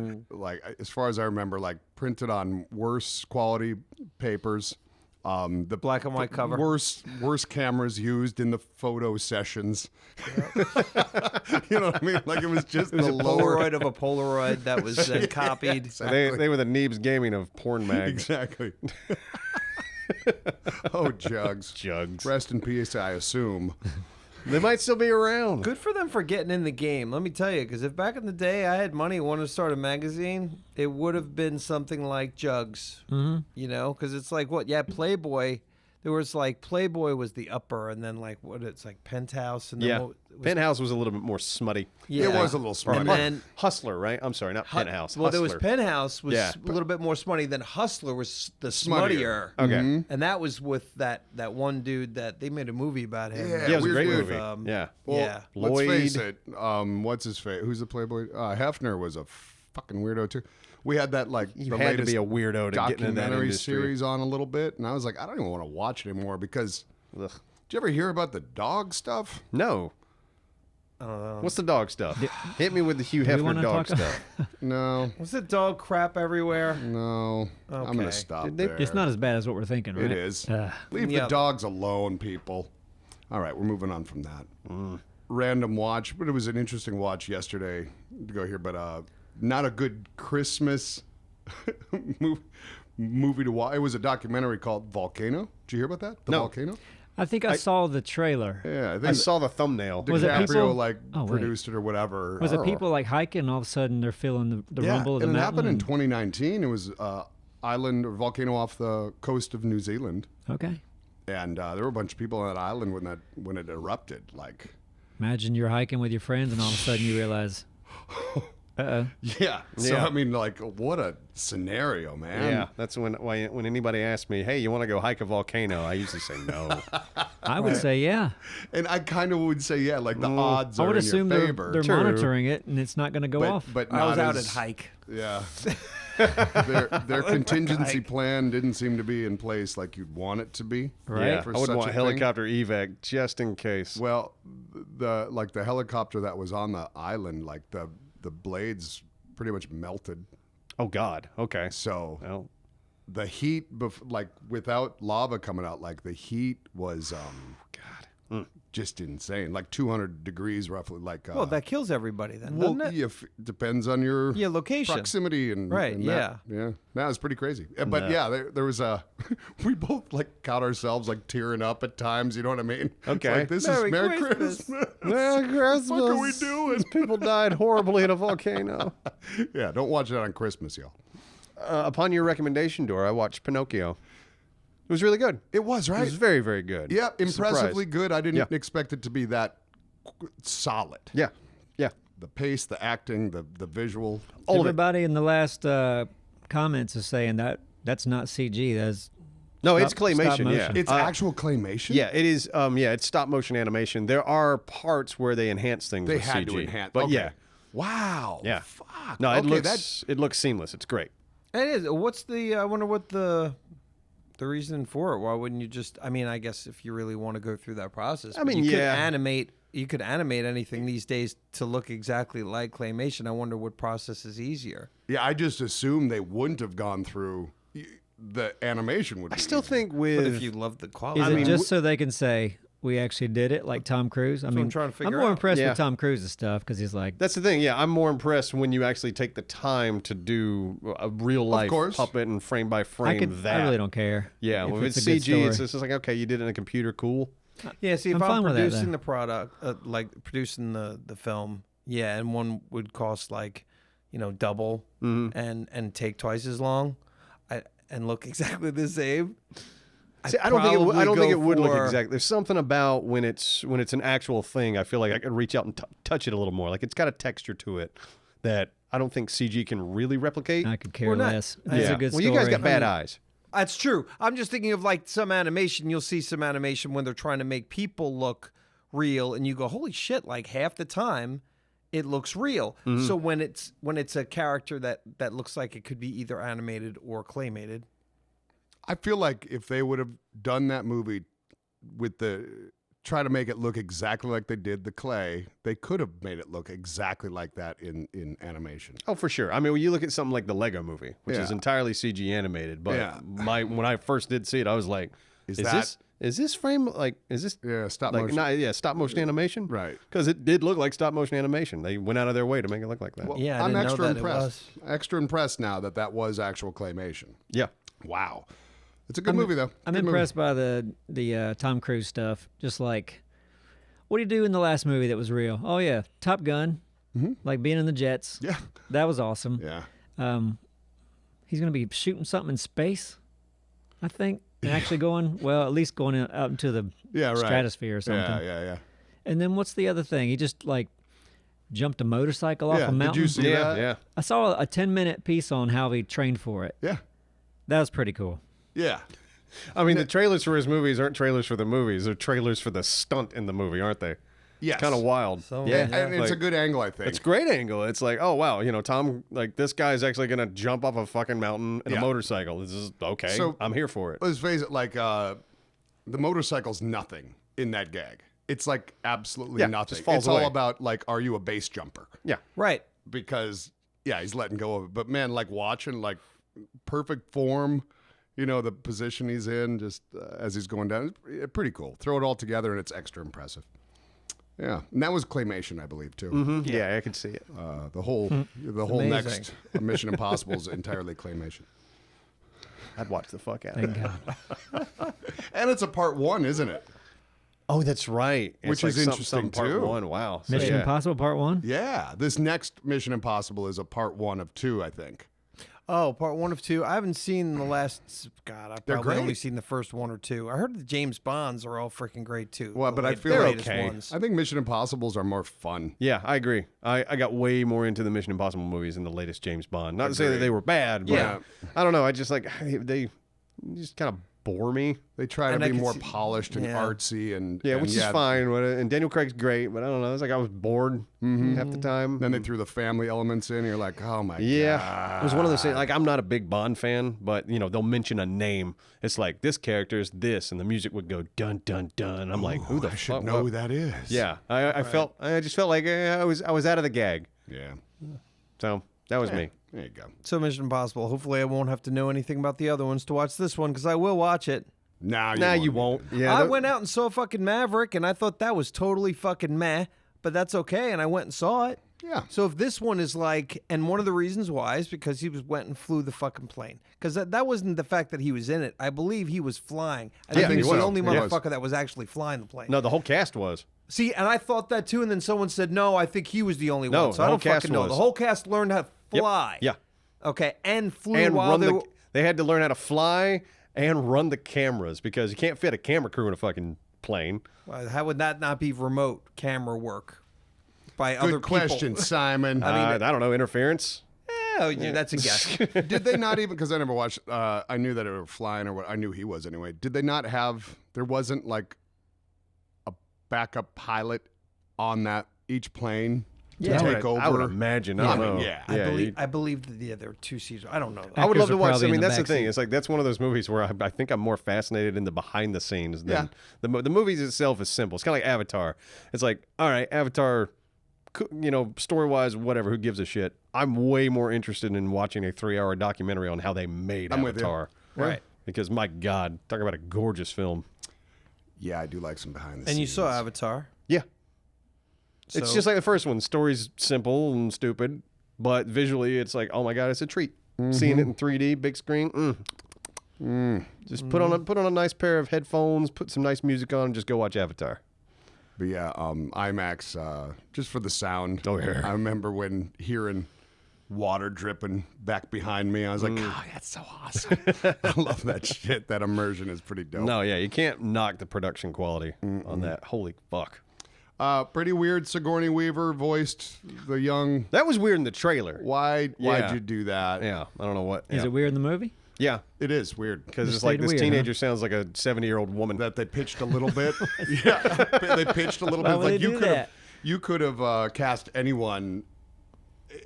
B: as far as I remember, like printed on worse quality papers. The
A: Black and white cover.
B: Worse cameras used in the photo sessions. You know what I mean? Like it was just
A: It was
B: the
A: a
B: lower.
A: Polaroid of a Polaroid that was then copied.
C: They were the Neebs Gaming of porn mags.
B: Exactly. Oh, Jugs.
C: Jugs.
B: Rest in peace, I assume.
C: They might still be around.
A: Good for them for getting in the game. Let me tell you, because if back in the day I had money and wanted to start a magazine, it would have been something like Jugs. Mm-hmm. You know, because it's like what? Yeah, Playboy. There was like Playboy was the upper, and then like what? It's like Penthouse, and then
C: Yeah.
A: what, was,
C: Penthouse was a little bit more smutty.
A: Yeah.
B: It was a little smart.
A: And then
C: Hustler, right? I'm sorry, not Penthouse.
A: well, there was
C: Hustler.
A: Penthouse was
C: Yeah.
A: a little bit more smutty. Then Hustler was the
B: Smuttier.
A: smuttier.
C: Okay.
A: And that was with that one dude that they made a movie about him.
B: Yeah,
C: Yeah, it was a
B: weird
C: great
B: dude.
C: movie. Yeah.
B: Well,
A: Yeah.
B: let's
C: Lloyd.
B: face it. What's his face? Who's the Playboy? Hefner was a fucking weirdo too. We had that like
C: You
B: the
C: had to
B: latest
C: be a weirdo to get into that
B: documentary
C: industry.
B: series on a little bit, and I was like, I don't even want to watch it anymore because.
C: Ugh.
B: Did you ever hear about the dog stuff?
C: No. What's the dog stuff? Hit me with the Hugh
D: we
C: Hefner
D: wanna
C: dog
D: talk-
C: stuff.
B: No,
A: Was it dog crap everywhere?
B: no. I'm gonna
A: Okay.
B: stop
C: Did they-
B: there.
D: It's not as bad as what we're thinking, right?
B: It is. Leave the
A: Yep.
B: dogs alone, people. All right, we're moving on from that. Random watch, but it was an interesting watch yesterday to go here. But not a good Christmas movie to watch. It was a documentary called Volcano. Did you hear about that? The
C: No.
B: Volcano.
D: I think I saw the trailer.
B: Yeah, I
C: I
B: think
C: saw the thumbnail.
D: Was it
B: DiCaprio
D: people-
B: like
D: Oh, wait.
B: produced it or whatever.
D: Was it people like hiking and all of a sudden they're feeling the
B: Yeah,
D: rumble of the
B: and it
D: mountain?
B: happened in 2019. It was island or volcano off the coast of New Zealand,
D: Okay.
B: and there were a bunch of people on that island when it erupted. Like,
D: Imagine you're hiking with your friends and all of a sudden you realize, uh-oh.
B: yeah. So
C: Yeah.
B: I mean, like, what a scenario, man.
C: Yeah, that's when anybody asks me, "Hey, you want to go hike a volcano?" I usually say no.
D: I would say yeah.
B: And I kind of would say, yeah, like the odds
D: I
B: are
D: would
B: in
D: assume
B: your
D: they're,
B: favor.
D: they're
C: True.
D: monitoring it and it's not going to go off.
B: but
A: I was
B: not
A: out
B: as-
A: at hike.
B: Yeah. their contingency plan didn't seem to be in place like you'd want it to be.
D: Right.
C: Yeah,
B: for
C: I would
B: such
C: want
B: a
C: helicopter evac just in case.
B: thing. Well, the helicopter that was on the island, like the blades pretty much melted.
C: Oh God. Okay.
B: So
C: Well,
B: the heat, like without lava coming out, like the heat was just insane, like 200 degrees roughly. Like
A: Well, that kills everybody then,
B: well,
A: doesn't it?
B: yeah, depends on your
A: Location.
B: proximity and
A: Right,
B: and that. Yeah, that was pretty crazy. But yeah, there was a we both like caught ourselves like tearing up at times. You know what I mean? It's
C: Okay.
B: like, this
A: Merry
B: is Merry
A: Christmas.
B: Christmas.
C: Merry Christmas.
B: What are we doing?
C: People died horribly in a volcano.
B: Yeah, don't watch it on Christmas, y'all.
C: Upon your recommendation, Dora, I watched Pinocchio. It was really good.
B: It was
C: It
B: right.
C: was very, very good.
B: Yeah, impressively
C: Surprised.
B: good. I didn't
C: Yeah.
B: expect it to be that solid.
C: Yeah. Yeah.
B: The pace, the acting, the visual.
C: All of it.
D: Everybody in the last comments is saying that's not CG. That's
C: No, it's
D: Stop
C: claymation. Yeah.
D: motion.
B: It's actual claymation.
C: Yeah, it is. Yeah, it's stop motion animation. There are parts where they enhance things.
B: They
C: with
B: had
C: CG,
B: to enhance.
C: but
B: okay.
C: yeah,
B: Wow.
C: yeah.
B: Fuck.
C: No, it
B: okay,
C: looks seamless. It's great.
A: It is. What's the? I wonder what the reason for it. Why wouldn't you just? I mean, I guess if you really want to go through that process.
C: I
A: but
C: mean,
A: you could
C: yeah.
A: animate. You could animate anything these days to look exactly like claymation. I wonder what process is easier.
B: Yeah, I just assumed they wouldn't have gone through the animation. Would
C: I
B: be
C: still
B: easy.
C: think
A: But
C: with
A: if you love the quality,
D: is
C: I
D: it
C: mean,
D: just so they can say we actually did it like Tom Cruise? I
A: what
D: mean,
A: I'm trying to figure
D: more
A: out.
D: impressed
C: Yeah.
D: with Tom Cruise's stuff because he's like,
C: that's the thing. Yeah, I'm more impressed when you actually take the time to do a real life
B: course.
C: puppet and frame by frame.
D: I really don't care.
C: Yeah,
D: if
C: well, if it's
D: a good
C: CG, it's
D: story.
C: just like okay, you did it in a computer, cool.
A: yeah. See, if
D: I'm
A: I'm,
D: fine with that,
A: producing
D: though.
A: the product, like producing the film, yeah, and one would cost like, double
C: Mm-hmm.
A: and take twice as long, and look exactly the same.
C: See, I don't think it. I don't think it would look
A: for-
C: exact. There's something about when it's an actual thing. I feel like I could reach out and touch it a little more. Like it's got a texture to it that I don't think CG can really replicate.
D: I could care
A: We're not-
D: less. It's a good
C: well,
D: story.
C: you guys got bad eyes.
A: That's true. I'm just thinking of like some animation. You'll see some animation when they're trying to make people look real, and you go, "Holy shit!" Like half the time, it looks real.
C: Mm-hmm.
A: So when it's a character that looks like it could be either animated or claymated.
B: I feel like if they would have done that movie with try to make it look exactly like they did the clay, they could have made it look exactly like that in animation.
C: Oh, for sure. I mean, when you look at something like the Lego Movie, which is
B: Yeah.
C: entirely CG animated, but
B: Yeah.
C: when I first did see it, I was like,
B: Is
C: this frame like is this
B: Yeah, stop
C: like
B: motion.
C: stop motion animation?
B: Right.
C: Because it did look like stop motion animation. They went out of their way to make it look like that.
B: Well,
A: Yeah, I
B: I'm
A: didn't know
B: extra
A: that it
B: impressed. Extra impressed now that was actual claymation.
C: Yeah.
B: Wow. It's a good movie though.
D: I'm
B: Good movie.
D: impressed by the Tom Cruise stuff. Just like, what did he do in the last movie that was real? Oh yeah, Top Gun, like being in the jets.
B: Yeah.
D: That was awesome.
B: Yeah.
D: He's gonna be shooting something in space, I think, and actually at least going out into the
B: Yeah, right.
D: stratosphere or something.
B: Yeah.
D: And then what's the other thing? He just like jumped a motorcycle off
B: Yeah,
D: a
B: did
D: mountain.
B: you see that?
C: Yeah.
D: I saw a 10-minute piece on how he trained for it.
B: Yeah.
D: That was pretty cool.
B: Yeah.
C: I mean, the trailers for his movies aren't trailers for the movies. They're trailers for the stunt in the movie, aren't they?
B: Yes.
C: Kind of wild.
A: So,
C: yeah.
B: And it's a
C: Like,
B: good angle, I think.
C: It's a great angle. It's like, oh wow, Tom, like this guy's actually gonna jump off a fucking mountain in
B: Yeah.
C: a motorcycle. This is okay.
B: So-
C: I'm here for it.
B: Let's face it, like the motorcycle's nothing in that gag. It's like absolutely
C: Yeah,
B: nothing.
C: just falls
B: it's
C: away.
B: all about like, are you a base jumper?
C: Yeah.
A: right.
B: Because he's letting go of it. But man, like watching like perfect form, the position he's in just as he's going down, it's pretty cool. Throw it all together and it's extra impressive. Yeah, and that was claymation, I believe, too.
C: Yeah, I could see it.
B: The whole
A: amazing.
B: next Mission Impossible is entirely claymation,
C: I'd watch the fuck out of
D: Thank
C: it.
D: God.
B: and it's a part one, isn't it?
C: Oh, that's right. It's
B: Which
C: like
B: is
C: something
B: interesting,
C: part
B: too.
C: 1. Wow. So,
D: Mission
C: yeah.
D: Impossible Part 1?
B: Yeah, this next Mission Impossible is a part 1 of 2, I think.
A: Oh, part 1 of 2. I haven't seen the last. God, I've
B: They're
A: probably only
B: great.
A: seen the first 1 or 2. I heard the James Bonds are all freaking great too.
B: Well,
A: The
B: but I feel
A: the
B: like
A: latest
C: okay.
A: ones.
B: I think Mission Impossibles are more fun.
C: Yeah, I agree. I got way more into the Mission Impossible movies than the latest James Bond. Not to say that
B: Agreed.
C: they were bad, but
A: Yeah.
C: I don't know. I just like they just kind of bore me.
B: They try to
A: And I
B: be
A: can
B: more
A: see-
B: polished and
A: yeah.
B: artsy and
C: Yeah, which is
B: yeah,
C: fine. And Daniel Craig's great, but I don't know. It's like I was bored half the time.
B: Then they threw the family elements in. And you're like, oh my
C: Yeah,
B: god.
C: it was one of those things. Like I'm not a big Bond fan, but you know they'll mention a name. It's like this character's this, and the music would go dun dun dun. I'm like, who the
B: I should
C: fuck?
B: know
C: what-
B: who that is.
C: Yeah, I just felt like I was out of the gag.
B: Yeah.
C: So that was me.
B: There you go.
A: So Mission Impossible. Hopefully, I won't have to know anything about the other ones to watch this one because I will watch it.
B: Nah,
C: You won't. Yeah,
A: I went out and saw fucking Maverick, and I thought that was totally fucking meh, but that's okay, and I went and saw it.
B: Yeah.
A: So if this one is like, and one of the reasons why is because he went and flew the fucking plane. Because that wasn't the fact that he was in it. I believe he was flying. I think
C: Yeah,
A: he was
C: he
A: the
C: was.
A: only
C: He was.
A: motherfucker that was actually flying the plane.
C: No, the whole cast was.
A: See, and I thought that too, and then someone said, no, I think he was the only
C: No,
A: one. So
C: the
A: I
C: whole
A: don't fucking
C: cast
A: know.
C: was.
A: The whole cast learned how to
C: Yep.
A: fly.
C: Yeah,
A: Okay, and flew
C: and
A: while
C: run
A: they
C: the.
A: were...
C: They had to learn how to fly and run the cameras because you can't fit a camera crew in a fucking plane.
A: Well, how would that not be remote camera work by other
B: Good question,
A: people?
B: Simon.
C: I don't know, interference.
A: Oh, yeah, that's a guess.
B: Did they not even? Because I never watched. I knew that they were flying, or what I knew he was anyway. Did they not have? There wasn't like a backup pilot on that each plane to
A: Yeah.
B: take over.
C: I would imagine. I
B: Yeah,
C: don't
B: I mean,
C: know.
B: yeah.
A: I believe that there are 2 seasons. I don't know.
C: I would
D: Actors
C: love to
D: are
C: watch.
D: probably
C: I
D: in
C: mean,
D: the
C: that's the thing.
D: backseat.
C: It's like that's one of those movies where I think I'm more fascinated in the behind the scenes than
B: Yeah.
C: the movies itself is simple. It's kind of like Avatar. It's like, all right, Avatar, story wise, whatever. Who gives a shit? I'm way more interested in watching a 3-hour documentary on how they made
B: I'm with you.
C: Avatar.
A: Right.
C: Because my God, talk about a gorgeous film.
B: Yeah, I do like some behind the
A: And
B: scenes.
A: you saw Avatar.
C: Yeah. It's
A: So-
C: just like the first one. The story's simple and stupid, but visually it's like, oh my God, it's a treat. Seeing it in 3D, big screen. Just put on a nice pair of headphones, put some nice music on, and just go watch Avatar.
B: But yeah, IMAX, just for the sound.
C: Oh, yeah.
B: I remember when hearing water dripping back behind me, I was like, oh, that's so awesome. I love that shit. That immersion is pretty dope.
C: No, yeah, you can't knock the production quality on that. Holy fuck.
B: Pretty weird. Sigourney Weaver voiced the young.
C: That was weird in the trailer.
B: Why'd
C: Yeah.
B: you do that?
C: Yeah, I don't know what.
D: Is
C: yeah.
D: it weird in the movie?
C: Yeah,
B: It is weird.
C: because
D: Just
C: it's like
D: stayed
C: this
D: weird, huh?
C: teenager sounds like a 70-year-old woman.
B: That they pitched a little bit. Yeah, they pitched a little
D: Why
B: bit.
D: would
B: Like
D: they do that?
B: you could have cast anyone.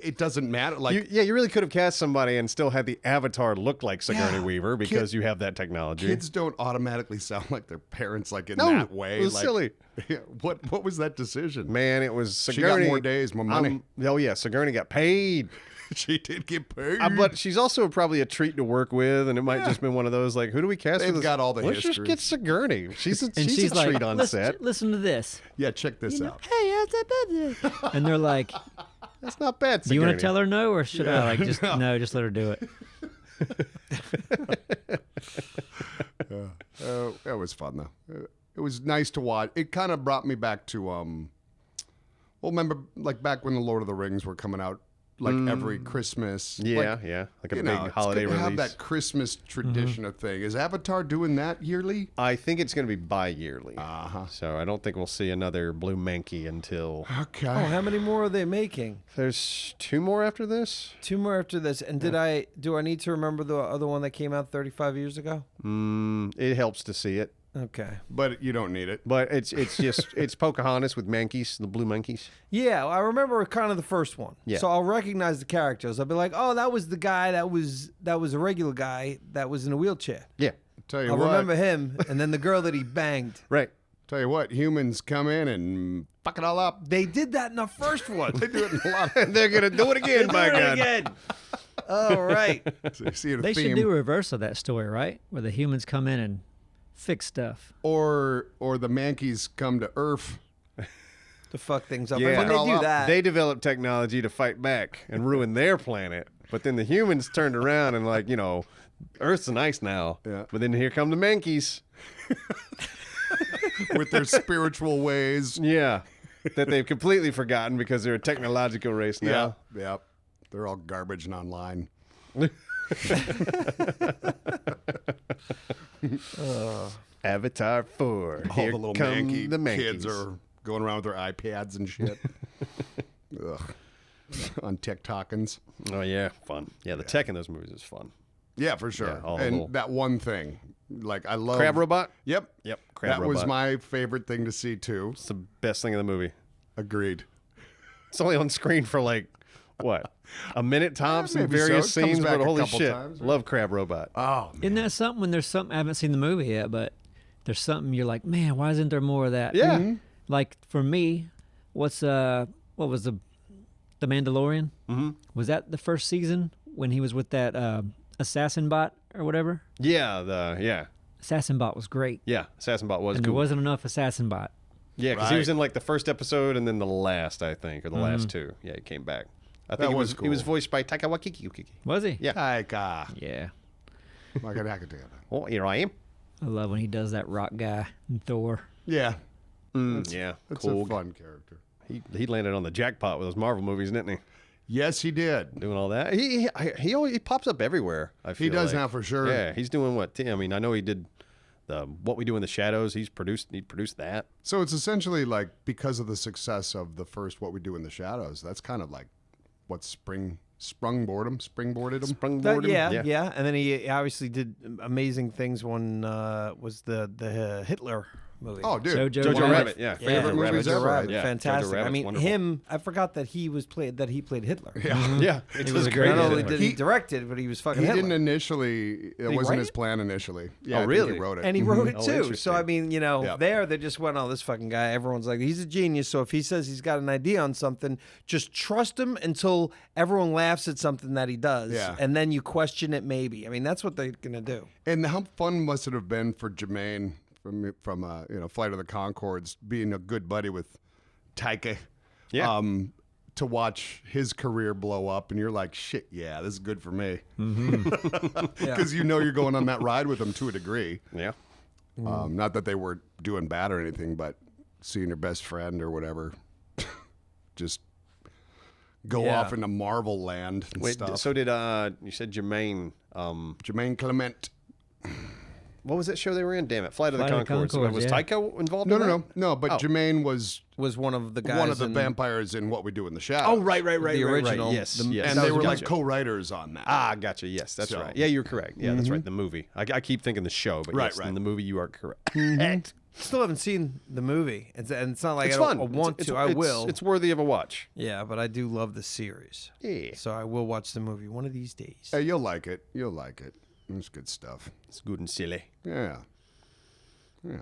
B: It doesn't matter. Like
C: You really could have cast somebody and still had the avatar look like Sigourney
B: Yeah.
C: Weaver because you have that technology.
B: kids don't automatically sound like their parents, like in
C: No,
B: that way.
C: it was
B: like,
C: silly.
B: Yeah, what was that decision?
C: Man, it was
B: She
C: Sigourney.
B: got more days, more money.
C: Oh yeah, Sigourney got paid.
B: She did get paid.
C: But she's also probably a treat to work with, and it might just been one of those like, who do we cast?
B: They've
C: for this?
B: got all the
C: Let's just
B: history.
C: get Sigourney. She's a,
D: And
C: she's a
D: like,
C: treat on set.
D: listen to this.
B: Yeah, check this out.
D: Hey, how's that? And they're like,
C: That's not bad.
D: do you want
C: Sigourney.
D: to tell her no, or should I like just no, just let her do it?
B: It was fun though. It was nice to watch. It kind of brought me back to well, remember like back when the Lord of the Rings were coming out, like every Christmas.
C: Yeah,
B: like,
C: yeah, like a
B: you
C: big
B: know, it's
C: holiday
B: good to have
C: release.
B: that Christmas tradition of thing. Is Avatar doing that yearly?
C: I think it's going to be bi-yearly.
B: Uh-huh.
C: So I don't think we'll see another Blue Mankey until
B: Okay.
A: Oh, how many more are they making?
C: there's 2 more after this.
A: 2 more after this. And do I need to remember the other one that came out 35 years ago?
C: It helps to see it,
A: Okay.
B: But you don't need it.
C: but it's just it's Pocahontas with Mankeys, the blue monkeys.
A: Yeah, I remember kind of the first one.
C: Yeah.
A: So I'll recognize the characters. I'll be like, oh, that was the guy that was a regular guy that was in a wheelchair.
C: Yeah,
B: Tell you
A: I'll
B: what.
A: remember him, and then the girl that he banged.
C: right.
B: Tell you what. Humans come in and fuck it all up.
A: They did that in the first one.
B: They do it in a lot.
C: They're gonna do it again, by
A: Do it
C: God.
A: again. All right.
B: So you see a
D: They
B: theme.
D: should do a reverse of that story, right? Where the humans come in and fix stuff.
B: or the Mankeys come to Earth.
A: To fuck things up.
C: Yeah.
A: And when
B: Fuck it
A: they do
B: all up.
A: that,
C: They developed technology to fight back and ruin their planet, but then the humans turned around and like, Earth's nice now.
B: Yeah.
C: But then here come the Mankeys.
B: with their spiritual ways.
C: Yeah. That they've completely forgotten because they're a technological race now.
B: Yep. They're all garbage and online.
C: Avatar 4.
B: All
C: Here
B: the little
C: come
B: manky
C: the mankeys.
B: kids are going around with their iPads and shit. Ugh. On TikTokins.
C: Oh, yeah. Fun. Yeah, the tech in those movies is fun.
B: Yeah, for sure.
C: Yeah, all the
B: and
C: little-
B: that one thing, like I love
C: Crab robot?
B: Yep.
C: Yep. Crab
B: That
C: robot.
B: was my favorite thing to see too.
C: It's the best thing in the movie.
B: Agreed.
C: It's only on screen for like, what? A minute tops in
B: maybe so.
C: various
B: It comes
C: scenes,
B: back
C: but
B: a
C: holy
B: couple
C: shit.
B: times, right?
C: Love Crab Robot.
B: Oh,
D: Isn't that something when there's something I haven't seen the movie yet, but there's something you're like, man, why isn't there more of that?
C: Yeah.
D: Like for me, what was the Mandalorian?
C: Mm-hmm.
D: Was that the first season when he was with that assassin bot or whatever?
C: Yeah.
D: Assassin bot was great,
C: Assassin Bot was
D: and
C: cool.
D: there wasn't enough assassin bot.
C: Yeah, because he
B: Right.
C: was in like the first episode and then the last, I think, or the last two. Yeah, he came back. I think
B: was
C: he was
B: cool.
C: voiced by Taika Waititi.
D: Was he?
C: Yeah.
B: Taika.
D: Yeah.
C: Oh, here I am.
D: I love when he does that rock guy in Thor.
B: Yeah,
C: Yeah,
B: that's
C: cool.
B: a fun character.
C: He landed on the jackpot with those Marvel movies, didn't he?
B: Yes, he did.
C: Doing all that. He pops up everywhere. I feel
B: He does
C: like.
B: now for sure.
C: Yeah, he's doing what? I mean, I know he did the What We Do in the Shadows. He produced that.
B: So it's essentially like because of the success of the first What We Do in the Shadows, that's kind of like what springboarded him.
C: Sprungboard him.
A: yeah. And then he obviously did amazing things when was the Hitler movie.
B: Oh, dude.
D: Jojo
C: Jojo Rabbit. Yeah,
A: Yeah,
B: favorite movies
A: Jojo
B: ever.
A: Rabbit,
C: Yeah,
A: fantastic.
C: Jojo Rabbit's
A: I mean,
C: wonderful.
A: I forgot that he played Hitler.
C: Yeah, it was
D: a
C: great.
D: great
A: Not only
D: Hitler.
A: did he direct it, but he was fucking
B: He
A: Hitler.
B: didn't initially. It
A: he
B: wasn't
A: write
B: his
A: it?
B: plan initially. Yeah,
C: Oh,
B: I think
C: really?
B: he wrote it.
A: And he wrote it
C: Oh,
A: too.
C: interesting.
A: So I mean,
B: Yeah.
A: they just went, "Oh, this fucking guy." Everyone's like, "He's a genius." So if he says he's got an idea on something, just trust him until everyone laughs at something that he does,
B: Yeah.
A: and then you question it. Maybe. I mean, that's what they're gonna do.
B: And how fun must it have been for Jermaine from Flight of the Conchords being a good buddy with Taika?
C: Yeah.
B: To watch his career blow up, and you're like, shit, yeah, this is good for me. Because you're going on that ride with him to a degree.
C: Yeah.
B: Not that they were doing bad or anything, but seeing your best friend or whatever just go
A: Yeah.
B: off into Marvel land and
C: Wait,
B: stuff.
C: so did you said Jermaine?
B: Jermaine Clement.
C: What was that show they were in? Damn it, Flight of the
D: Flight of the
C: Conchords.
D: Conchords,
C: Was
D: yeah.
C: Taika involved?
B: No,
C: in
B: no,
C: that?
B: no. But
C: Oh.
B: Jermaine was
A: Was one of the guys?
B: one of the
A: in
B: vampires in What We Do in the Shadows.
C: Oh, right.
A: the original.
C: Yes,
A: The-
C: yes.
B: And
A: That
B: they
A: was
B: were like
C: Gotcha.
B: co-writers on that.
C: Ah, gotcha. Yes, that's
B: So-
C: right. Yeah, you're correct. Yeah, that's right. The movie. I keep thinking the show, but
B: Right,
C: yes,
B: right.
C: in the movie you are correct.
A: Still haven't seen the movie, and it's not like
C: It's
A: I don't
C: fun.
A: want
C: It's-
A: to. I
C: it's-
A: will.
C: It's worthy of a watch.
A: Yeah, but I do love the series.
C: Yeah,
A: So I will watch the movie one of these days.
B: Hey, you'll like it. You'll like it. It's good stuff.
C: it's good and silly.
B: Yeah. Yeah.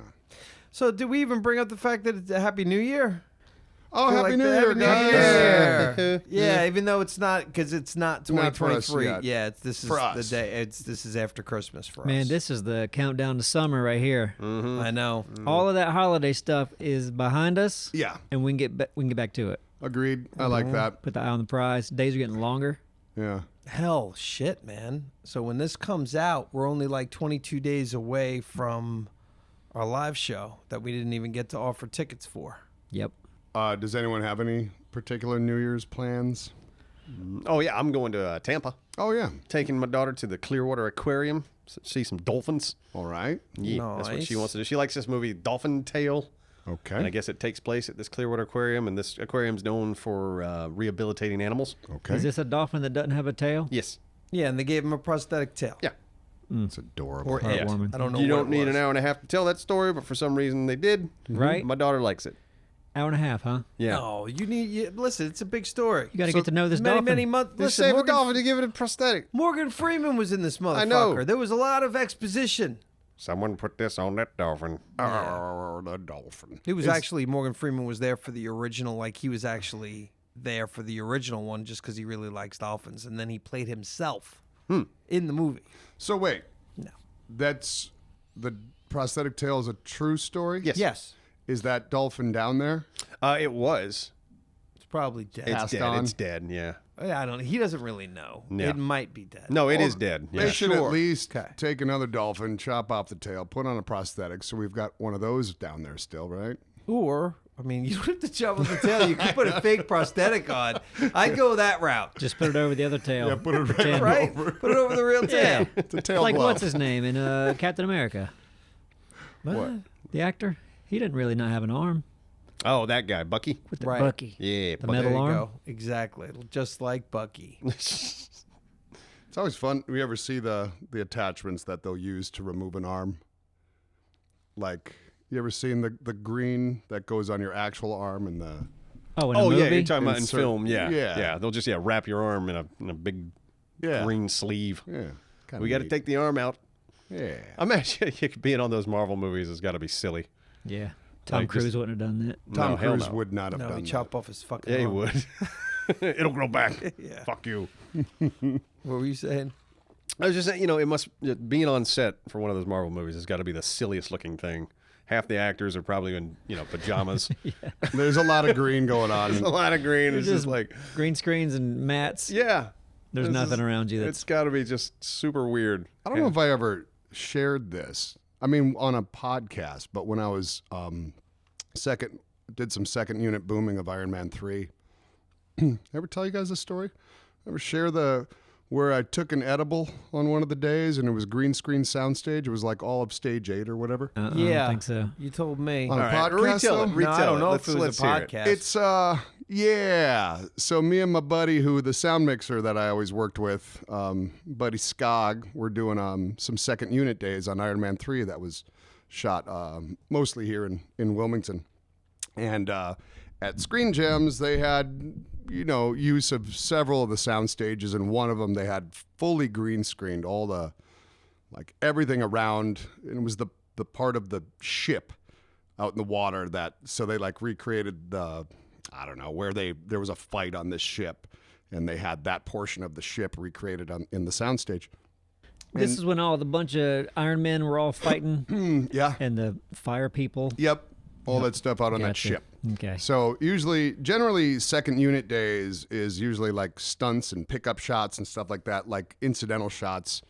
A: So did we even bring up the fact that it's a Happy New Year?
B: Oh,
A: Feel
B: Happy
A: like
B: New
A: the
B: Year,
A: Happy New
B: guys!
A: Year. Yeah, even though it's not, because it's not
B: Not for us
A: 2023.
B: yet.
A: Yeah, this is
B: For
A: the
B: us.
A: day. This is after Christmas for
D: Man,
A: us.
D: this is the countdown to summer right here.
A: I know.
D: All of that holiday stuff is behind us,
B: Yeah.
D: and we can get back to it.
B: Agreed. I like that.
D: Put the eye on the prize. Days are getting longer.
B: Yeah.
A: Hell, shit, man. So when this comes out, we're only like 22 days away from our live show that we didn't even get to offer tickets for.
D: Yep.
B: Does anyone have any particular New Year's plans?
C: Oh yeah, I'm going to Tampa.
B: Oh, yeah.
C: Taking my daughter to the Clearwater Aquarium, see some dolphins.
B: All right.
C: Yeah, that's what she
A: Nice.
C: wants to do. She likes this movie Dolphin Tale.
B: Okay.
C: And I guess it takes place at this Clearwater Aquarium, and this aquarium's known for rehabilitating animals.
B: Okay.
D: Is this a dolphin that doesn't have a tail?
C: Yes.
A: Yeah, and they gave him a prosthetic tail.
C: Yeah.
B: It's adorable.
A: Or it.
D: Heartwarming.
A: I don't know.
C: You
A: what
C: don't
A: it
C: need
A: was.
C: an hour and a half to tell that story, but for some reason they did.
D: Right?
C: My daughter likes it.
D: Hour and a half, huh?
C: Yeah.
A: No, listen. It's a big story.
D: You got to
C: So
D: get to know this
A: many,
D: dolphin.
A: many months.
C: They
A: Listen,
C: save a
A: Morgan,
C: dolphin to give it a prosthetic.
A: Morgan Freeman was in this motherfucker.
C: I know.
A: There was a lot of exposition.
C: Someone put this on that dolphin.
B: Oh, the dolphin.
A: He was actually Morgan Freeman was there for the original. Like he was actually there for the original one just because he really likes dolphins, and then he played himself in the movie.
B: So, wait.
A: No.
B: That's the prosthetic tail is a true story?
C: Yes.
A: Yes,
B: Is that dolphin down there?
C: It was.
A: it's probably dead.
C: It's
B: Passed
C: dead.
B: on?
C: It's dead. Yeah.
A: I don't know. He doesn't really know.
C: Yeah.
A: It might be dead.
C: No, it is dead.
B: They
C: Yeah.
B: should
A: Sure.
B: at least
A: Okay.
B: take another dolphin, chop off the tail, put on a prosthetic, so we've got one of those down there still, right?
A: Or, I mean, you don't have to chop off the tail. You can put a fake prosthetic on. I'd go that route.
D: Just put it over the other tail.
B: Yeah, put it right
D: Pretend.
A: Right? Put it over the real tail.
B: It's a tail
D: Like
B: glove.
D: what's his name in Captain America?
B: What?
D: The actor. He didn't really not have an arm
C: Oh, that guy, Bucky.
D: with the
A: Right.
D: Bucky.
C: Yeah,
D: The
C: Bucky.
D: metal
A: There you
D: arm.
A: go. Exactly. Just like Bucky.
B: It's always fun. We ever see the attachments that they'll use to remove an arm? Like, you ever seen the green that goes on your actual arm and the...
D: Oh, in a
C: Oh
D: movie?
C: yeah, you're talking about in
B: Insert-
C: film. Yeah,
B: yeah.
C: yeah. They'll just wrap your arm in a big
B: Yeah.
C: green sleeve.
B: Yeah. Kinda
C: We got to
B: neat.
C: take the arm out.
B: Yeah.
C: Imagine being on those Marvel movies has got to be silly.
D: Yeah. Tom
C: Like,
D: Cruise
C: just-
D: wouldn't have done that.
B: Tom
C: No, hell
B: Cruise
C: no.
B: would not have
A: No,
B: done
A: he
B: that.
A: chop off his fucking
C: Yeah, he
A: arm.
C: would. It'll grow back.
A: Yeah.
C: Fuck you.
A: What were you saying?
C: I was just saying, it must being on set for one of those Marvel movies has got to be the silliest looking thing. Half the actors are probably in pajamas.
B: There's a lot of green going
C: a
B: on.
C: lot of green. It's just like,
D: green screens and mats.
C: yeah.
D: There's
C: This
D: nothing
C: is-
D: around you
C: It's
D: that's
C: got to be just super weird.
B: I don't know if I ever shared this. I mean, on a podcast, but when I was did some second unit booming of Iron Man 3. Ever tell you guys this story? Ever share where I took an edible on one of the days and it was green screen soundstage? It was like all of stage 8 or whatever.
D: I
A: Yeah.
D: don't think so.
A: You told me.
B: On a
C: All right,
B: podcast,
C: retell it,
B: though?
C: retell
A: No, I don't
C: it.
A: know
C: Let's-
A: if it was
C: let's
A: a
C: hear it.
A: podcast.
B: It's yeah. So me and my buddy, the sound mixer that I always worked with, buddy Skog, we're doing some second unit days on Iron Man 3 that was shot mostly here in Wilmington, and at Screen Gems they had use of several of the sound stages, and one of them they had fully green screened all the everything around, and it was the part of the ship out in the water so they recreated I don't know where there was a fight on this ship, and they had that portion of the ship recreated in the soundstage.
D: This is when all the bunch of Iron Men were all fighting
B: Yeah.
D: and the fire people.
B: Yep. All that stuff out on that
D: Gotcha.
B: ship.
D: Okay.
B: So generally second unit days is usually like stunts and pickup shots and stuff like that, like incidental shots.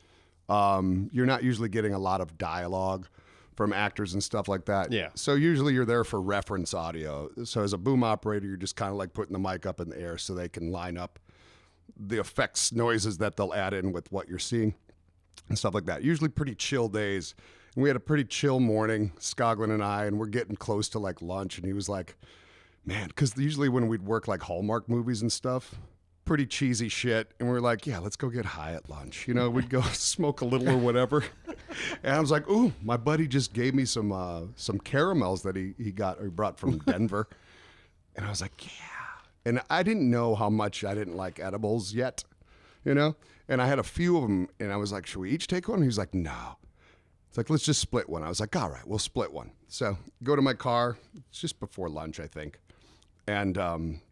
B: You're not usually getting a lot of dialogue from actors and stuff like that.
C: Yeah.
B: So usually you're there for reference audio. So as a boom operator, you're just kind of like putting the mic up in the air so they can line up the effects noises that they'll add in with what you're seeing and stuff like that. Usually pretty chill days. And we had a pretty chill morning, Skoglin and I, and we're getting close to lunch. And he was like, man, because usually when we'd work Hallmark movies and stuff, pretty cheesy shit. And we were like, yeah, let's go get high at lunch. We'd go smoke a little or whatever. And I was like, ooh, my buddy just gave me some caramels that he brought from Denver. And I was like, yeah. And I didn't know how much I didn't like edibles yet, And I had a few of them, and I was like, should we each take one? And he was like, no. It's like, let's just split one. I was like, all right, we'll split one. So go to my car. It's just before lunch, I think. And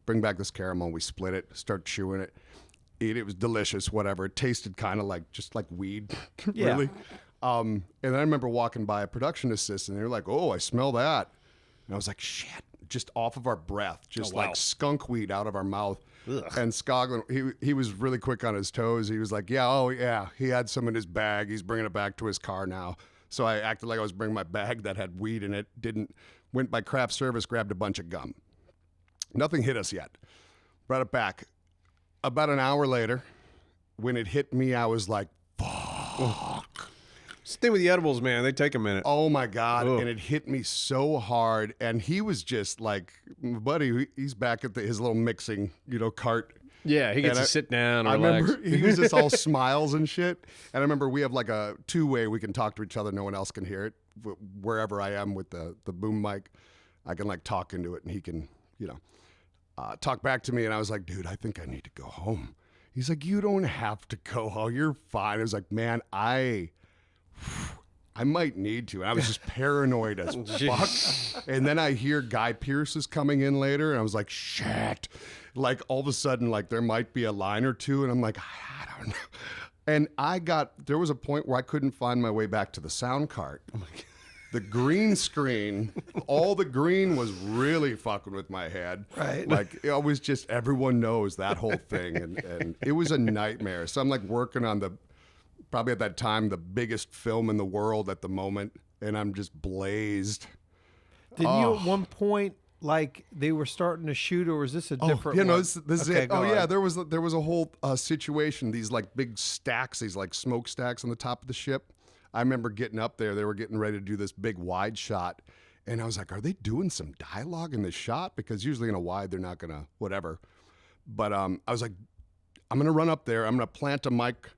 B: bring back this caramel. We split it, start chewing it, eat it. It was delicious, whatever. It tasted kind of just like weed,
A: Yeah.
B: really. And then I remember walking by a production assistant, and they were like, oh, I smell that. And I was like, shit, just off of our breath, just
C: wow.
B: like skunk weed out of our mouth.
C: Ugh.
B: And Skoglin, he was really quick on his toes. He was like, yeah, he had some in his bag. He's bringing it back to his car now. So I acted like I was bringing my bag that had weed in it. Went by craft service, grabbed a bunch of gum. Nothing hit us yet. Brought it back. About an hour later, when it hit me, I was like, fuck.
C: Thing with the edibles, man, they take a minute.
B: Oh my God.
C: Ugh.
B: And it hit me so hard. And he was just like, my buddy, he's back at his little mixing, cart.
C: Yeah, he gets
B: And
C: to sit down and
B: I
C: relax.
B: remember he was just all smiles and shit. And I remember we have a two-way we can talk to each other. No one else can hear it. Wherever I am with the boom mic, I can talk into it, and he can, talk back to me. And I was like, dude, I think I need to go home. He's like, you don't have to go home. You're fine. I was like, man, I might need to. And I was just paranoid as fuck. And then I hear Guy Pearce is coming in later, and I was like, shit. All of a sudden, there might be a line or two, and I'm like, I don't know. And there was a point where I couldn't find my way back to the sound cart. The green screen, all the green was really fucking with my head.
A: Right.
B: Like, it was just, everyone knows that whole thing. And it was a nightmare. So I'm like working on probably at that time, the biggest film in the world at the moment. And I'm just blazed.
A: Did you at one point, like, they were starting to shoot, or was this a different
B: yeah, no,
A: one?
B: this is
A: Okay,
B: it.
A: go
B: Oh, yeah,
A: on.
B: there was a whole situation, these like big stacks, these like smokestacks on the top of the ship. I remember getting up there, they were getting ready to do this big wide shot. And I was like, are they doing some dialogue in this shot? Because usually in a wide, they're not going to whatever. But I was like, I'm going to run up there. I'm going to plant a mic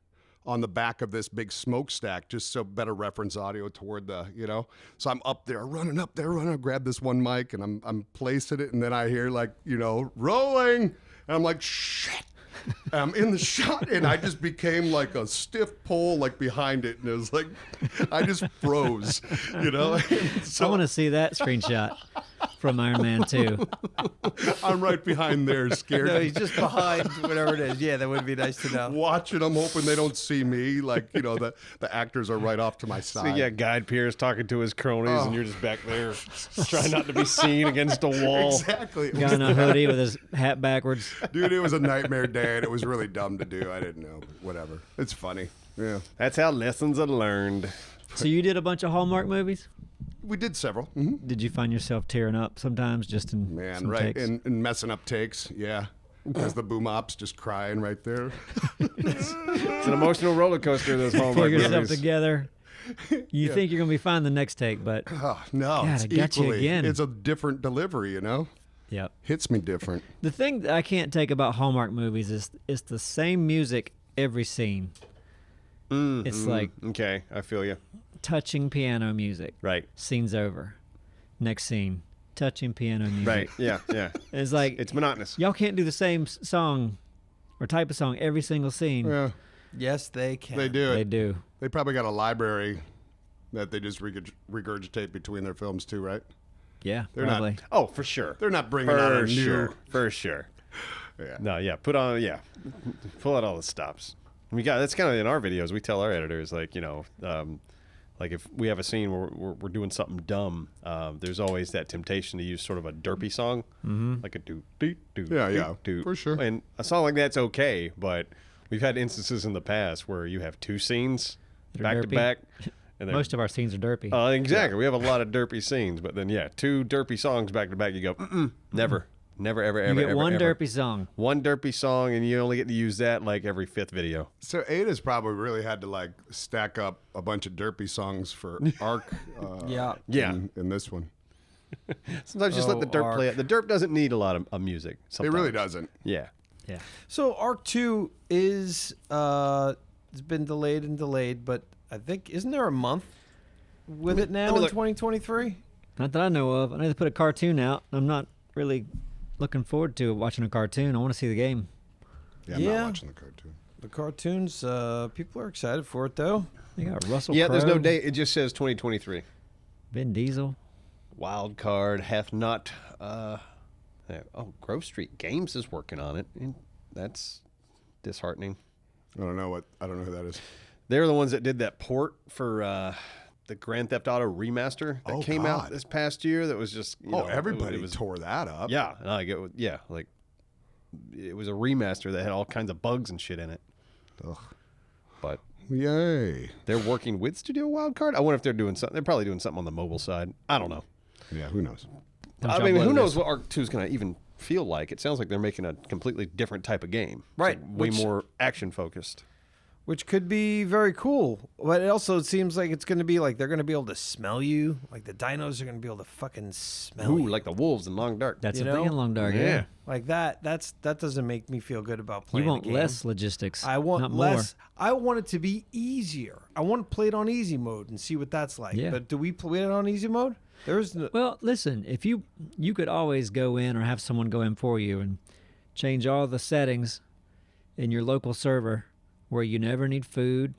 B: on the back of this big smokestack just so better reference audio toward the, So I'm up there, running up there, I grab this one mic and I'm placing it. And then I hear like, rolling. And I'm like, shit. I'm in the shot, and I just became like a stiff pole, like behind it, and it was like I just froze,
D: I want to see that screenshot from Iron Man 2.
B: I'm right behind there, scared.
A: No, he's just behind whatever it is. Yeah, that would be nice to know.
B: Watching, I'm hoping they don't see me. Like, the actors are right off to my
C: So
B: side.
C: yeah, Guy Pearce talking to his cronies, and you're just back there trying not to be seen against a wall.
B: Exactly.
D: Guy in a hoodie with his hat backwards.
B: Dude, it was a nightmare day, and it was really dumb to do. I didn't know, but whatever. It's funny. Yeah.
C: That's how lessons are learned.
D: So you did a bunch of Hallmark movies?
B: We did several. Mm-hmm.
D: Did you find yourself tearing up sometimes just in
B: Man,
D: some
B: right.
D: takes?
B: And messing up takes. Yeah. As the boom ops just crying right there.
C: It's an emotional roller coaster, those
D: Pull
C: Hallmark
D: yourself
C: movies.
D: together. You think you're going to be fine the next take, but
B: Oh, no.
D: God,
B: it's
D: I got you
B: equally.
D: again.
B: It's a different delivery,
D: yep.
B: Hits me different.
D: The thing that I can't take about Hallmark movies is it's the same music every scene. It's like
C: Okay, I feel you.
D: touching piano music.
C: Right.
D: Scene's over. Next scene. Touching piano music.
C: Right. Yeah. Yeah.
D: It's like
C: It's monotonous.
D: y'all can't do the same song or type of song every single scene.
B: Yeah,
A: Yes, they can.
B: they do it.
D: They do.
B: They probably got a library that they just regurgitate between their films too, right?
D: Yeah,
B: They're not-
D: probably.
C: Oh, for sure.
B: They're not bringing out a
C: For
B: new.
C: sure. For sure.
B: Yeah.
C: No, yeah. Pull out all the stops. That's kind of in our videos. We tell our editors, like, like if we have a scene where we're doing something dumb, there's always that temptation to use sort of a derpy song, like a do do do.
B: Yeah, for sure.
C: And a song like that's okay, but we've had instances in the past where you have two scenes
D: That are
C: back to
D: derpy.
C: back. And they're-
D: Most of our scenes are derpy.
C: exactly. We have a lot of derpy scenes, but then two derpy songs back to back. You go, never, ever,
D: you
C: ever,
D: get
C: ever,
D: one
C: ever.
D: derpy song.
C: One derpy song, and you only get to use that like every fifth video.
B: So Ada's probably really had to like stack up a bunch of derpy songs for Arc.
A: Yeah.
C: Yeah.
B: In this one,
C: Sometimes just let the derp
A: Arc.
C: play it. The derp doesn't need a lot of music.
B: it
C: Sometimes.
B: really doesn't.
C: Yeah.
D: Yeah.
A: So Arc 2 is it's been delayed, but I think isn't there a month with it now
C: let me
A: in
C: look.
A: 2023?
D: Not that I know of. I know they put a cartoon out. I'm not really looking forward to watching a cartoon. I want to see the game.
B: Yeah, I'm
A: Yeah.
B: not watching the cartoon.
A: The cartoons, people are excited for it though.
D: They got Russell
C: Yeah, there's no
D: Crowe,
C: date. It just says 2023.
D: Vin Diesel.
C: Wild card hath not. Grove Street Games is working on it. And that's disheartening.
B: I don't know who that is.
C: They're the ones that did that port for the Grand Theft Auto remaster that
B: Oh,
C: came out
B: God.
C: this past year. That was just
B: Everybody
C: it was
B: tore that up.
C: yeah, like it was a remaster that had all kinds of bugs and shit in it.
B: Ugh.
C: But
B: Yay.
C: they're working with Studio Wildcard. I wonder if they're doing something. They're probably doing something on the mobile side. I don't know.
B: Yeah, who knows?
D: Don't
C: I
D: y'all
C: mean,
D: blow
C: who knows
D: this.
C: what Arc 2 is going to even feel like? It sounds like they're making a completely different type of game.
A: Right,
C: Way
A: which-
C: more action focused.
A: Which could be very cool, but it also seems like it's going to be like they're going to be able to smell you. Like the dinos are going to be able to fucking smell
C: Ooh,
A: you.
C: like the wolves in Long Dark.
D: That's
A: You
D: a thing
A: know?
D: in Long Dark.
C: Yeah.
D: Yeah.
A: Like that doesn't make me feel good about
D: You
A: playing
D: want
A: the game.
D: less logistics.
A: I want
D: not
A: less. I want it to be easier. I want to play it on easy mode and see what that's like.
D: Yeah.
A: But do we play it on easy mode? There's no,
D: more. Well, listen, if you could always go in or have someone go in for you and change all the settings in your local server where you never need food.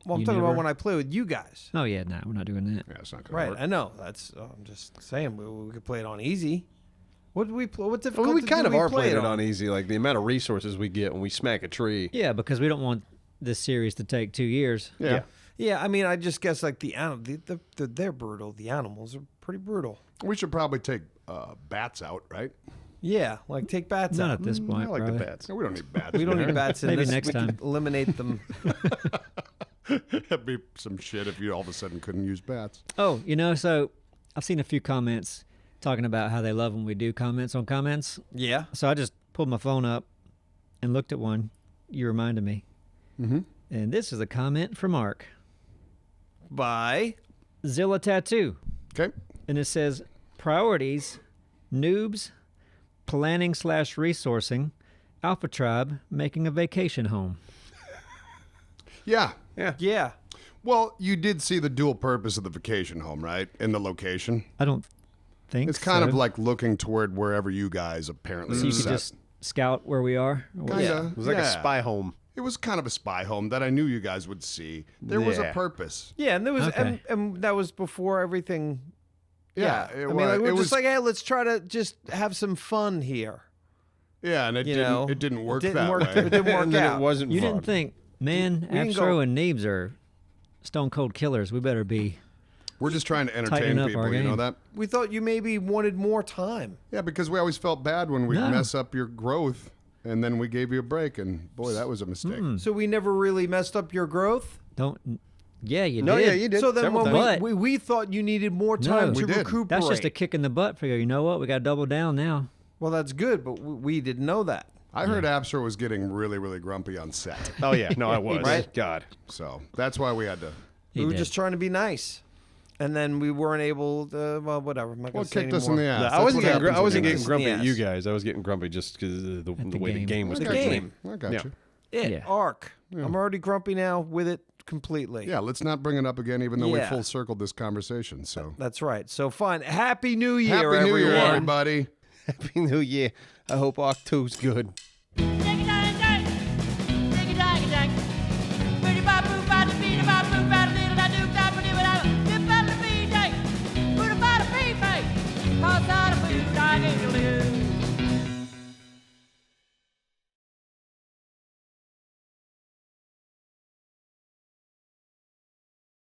A: well, I'm
D: you
A: talking about
D: never-
A: when I play with you guys.
D: Oh yeah, no, we're not doing that.
B: Yeah, it's not gonna
A: Right,
B: work.
A: I know. That's. I'm just saying we could play it on easy. What do we play? What
C: Well,
A: difficulty?
C: we kind
A: do
C: of
A: we
C: are
A: play
C: playing it on easy. Like the amount of resources we get when we smack a tree.
D: Yeah, because we don't want this series to take 2 years.
B: Yeah.
A: Yeah, I mean, I just guess like they're brutal. The animals are pretty brutal.
B: We should probably take bats out, right?
A: Yeah, like take bats
D: Not
A: out.
D: at this point.
C: I like the
D: probably.
C: bats.
B: No, we don't need bats.
A: We don't
B: in
A: need bats in
D: Maybe
A: this.
D: next
A: We can
D: time.
A: eliminate them.
B: there. That'd be some shit if you all of a sudden couldn't use bats.
D: Oh, so I've seen a few comments talking about how they love when we do comments on comments.
A: Yeah.
D: So I just pulled my phone up and looked at one. You reminded me.
B: Mm-hmm.
D: And this is a comment from Mark.
A: By
D: Zilla Tattoo.
B: Okay.
D: And it says, priorities, noobs, planning/resourcing, Alpha Tribe making a vacation home.
B: Yeah.
A: yeah.
B: Well, you did see the dual purpose of the vacation home, right? In the location.
D: I don't think
B: It's kind
D: so.
B: of like looking toward wherever you guys apparently
D: So you
B: have
D: could
B: set.
D: just scout where we are? Or what?
B: Kinda,
A: Yeah.
C: It was like a spy home.
B: It was kind of a spy home that I knew you guys would see. There was a
C: Yeah.
B: purpose.
A: Yeah, and there was
D: Okay.
A: and that was before everything.
B: Yeah,
A: I
B: it
A: mean,
B: was-
A: like, we're
B: it
A: just
B: was-
A: like, hey, let's try to just have some fun here.
B: Yeah, and it
A: You
B: didn't.
A: know,
B: It didn't work
A: didn't
B: that
A: work-
B: way.
A: it didn't work
C: and then
A: out.
C: it wasn't
D: You
C: fun.
D: didn't think, man,
A: We can
D: Astro
A: go-
D: and Neebs are stone cold killers. We better be.
B: We're just trying to
D: Tighten
B: entertain
D: up
B: people.
D: our
B: You know
D: game.
B: that?
A: We thought you maybe wanted more time.
B: Yeah, because we always felt bad when we
D: No.
B: mess up your growth, and then we gave you a break, and boy, that was a mistake.
A: So we never really messed up your growth.
D: Don't. Yeah, you
C: No,
D: did.
C: yeah, you did.
A: So then
C: several
A: when
C: times.
D: times.
A: we thought you needed more time
D: No.
A: to
B: We did.
A: recuperate.
D: That's just a kick in the butt for you. You know what? We got to double down now.
A: Well, that's good, but we didn't know that.
B: I heard Absor was getting really, really grumpy on set,
C: Oh yeah, no, I was.
A: Right?
C: God.
B: so that's why we had to.
D: He
A: We were
D: did.
A: just trying to be nice. And then we weren't able to, well, whatever. I'm not
B: Well,
A: gonna say
B: kicked us in
A: anymore.
B: the ass.
C: I
B: That's
C: wasn't
B: what
C: getting,
B: happens
C: I wasn't
B: when
C: getting
A: Yes.
C: grumpy at you
A: Yes.
C: guys. I was getting grumpy just because the way the
D: game.
C: game was
A: The
C: treating
A: game.
C: me.
B: I got
C: Yeah.
B: you.
D: Yeah.
A: Arc. I'm already grumpy now with it completely.
B: Yeah, let's not bring it up again, even though we
A: Yeah.
B: full circled this conversation. So
A: That's right. So fine. Happy New Year,
B: Happy New
A: everyone.
B: Year, everybody.
C: Happy New Year. I hope Arc 2's good.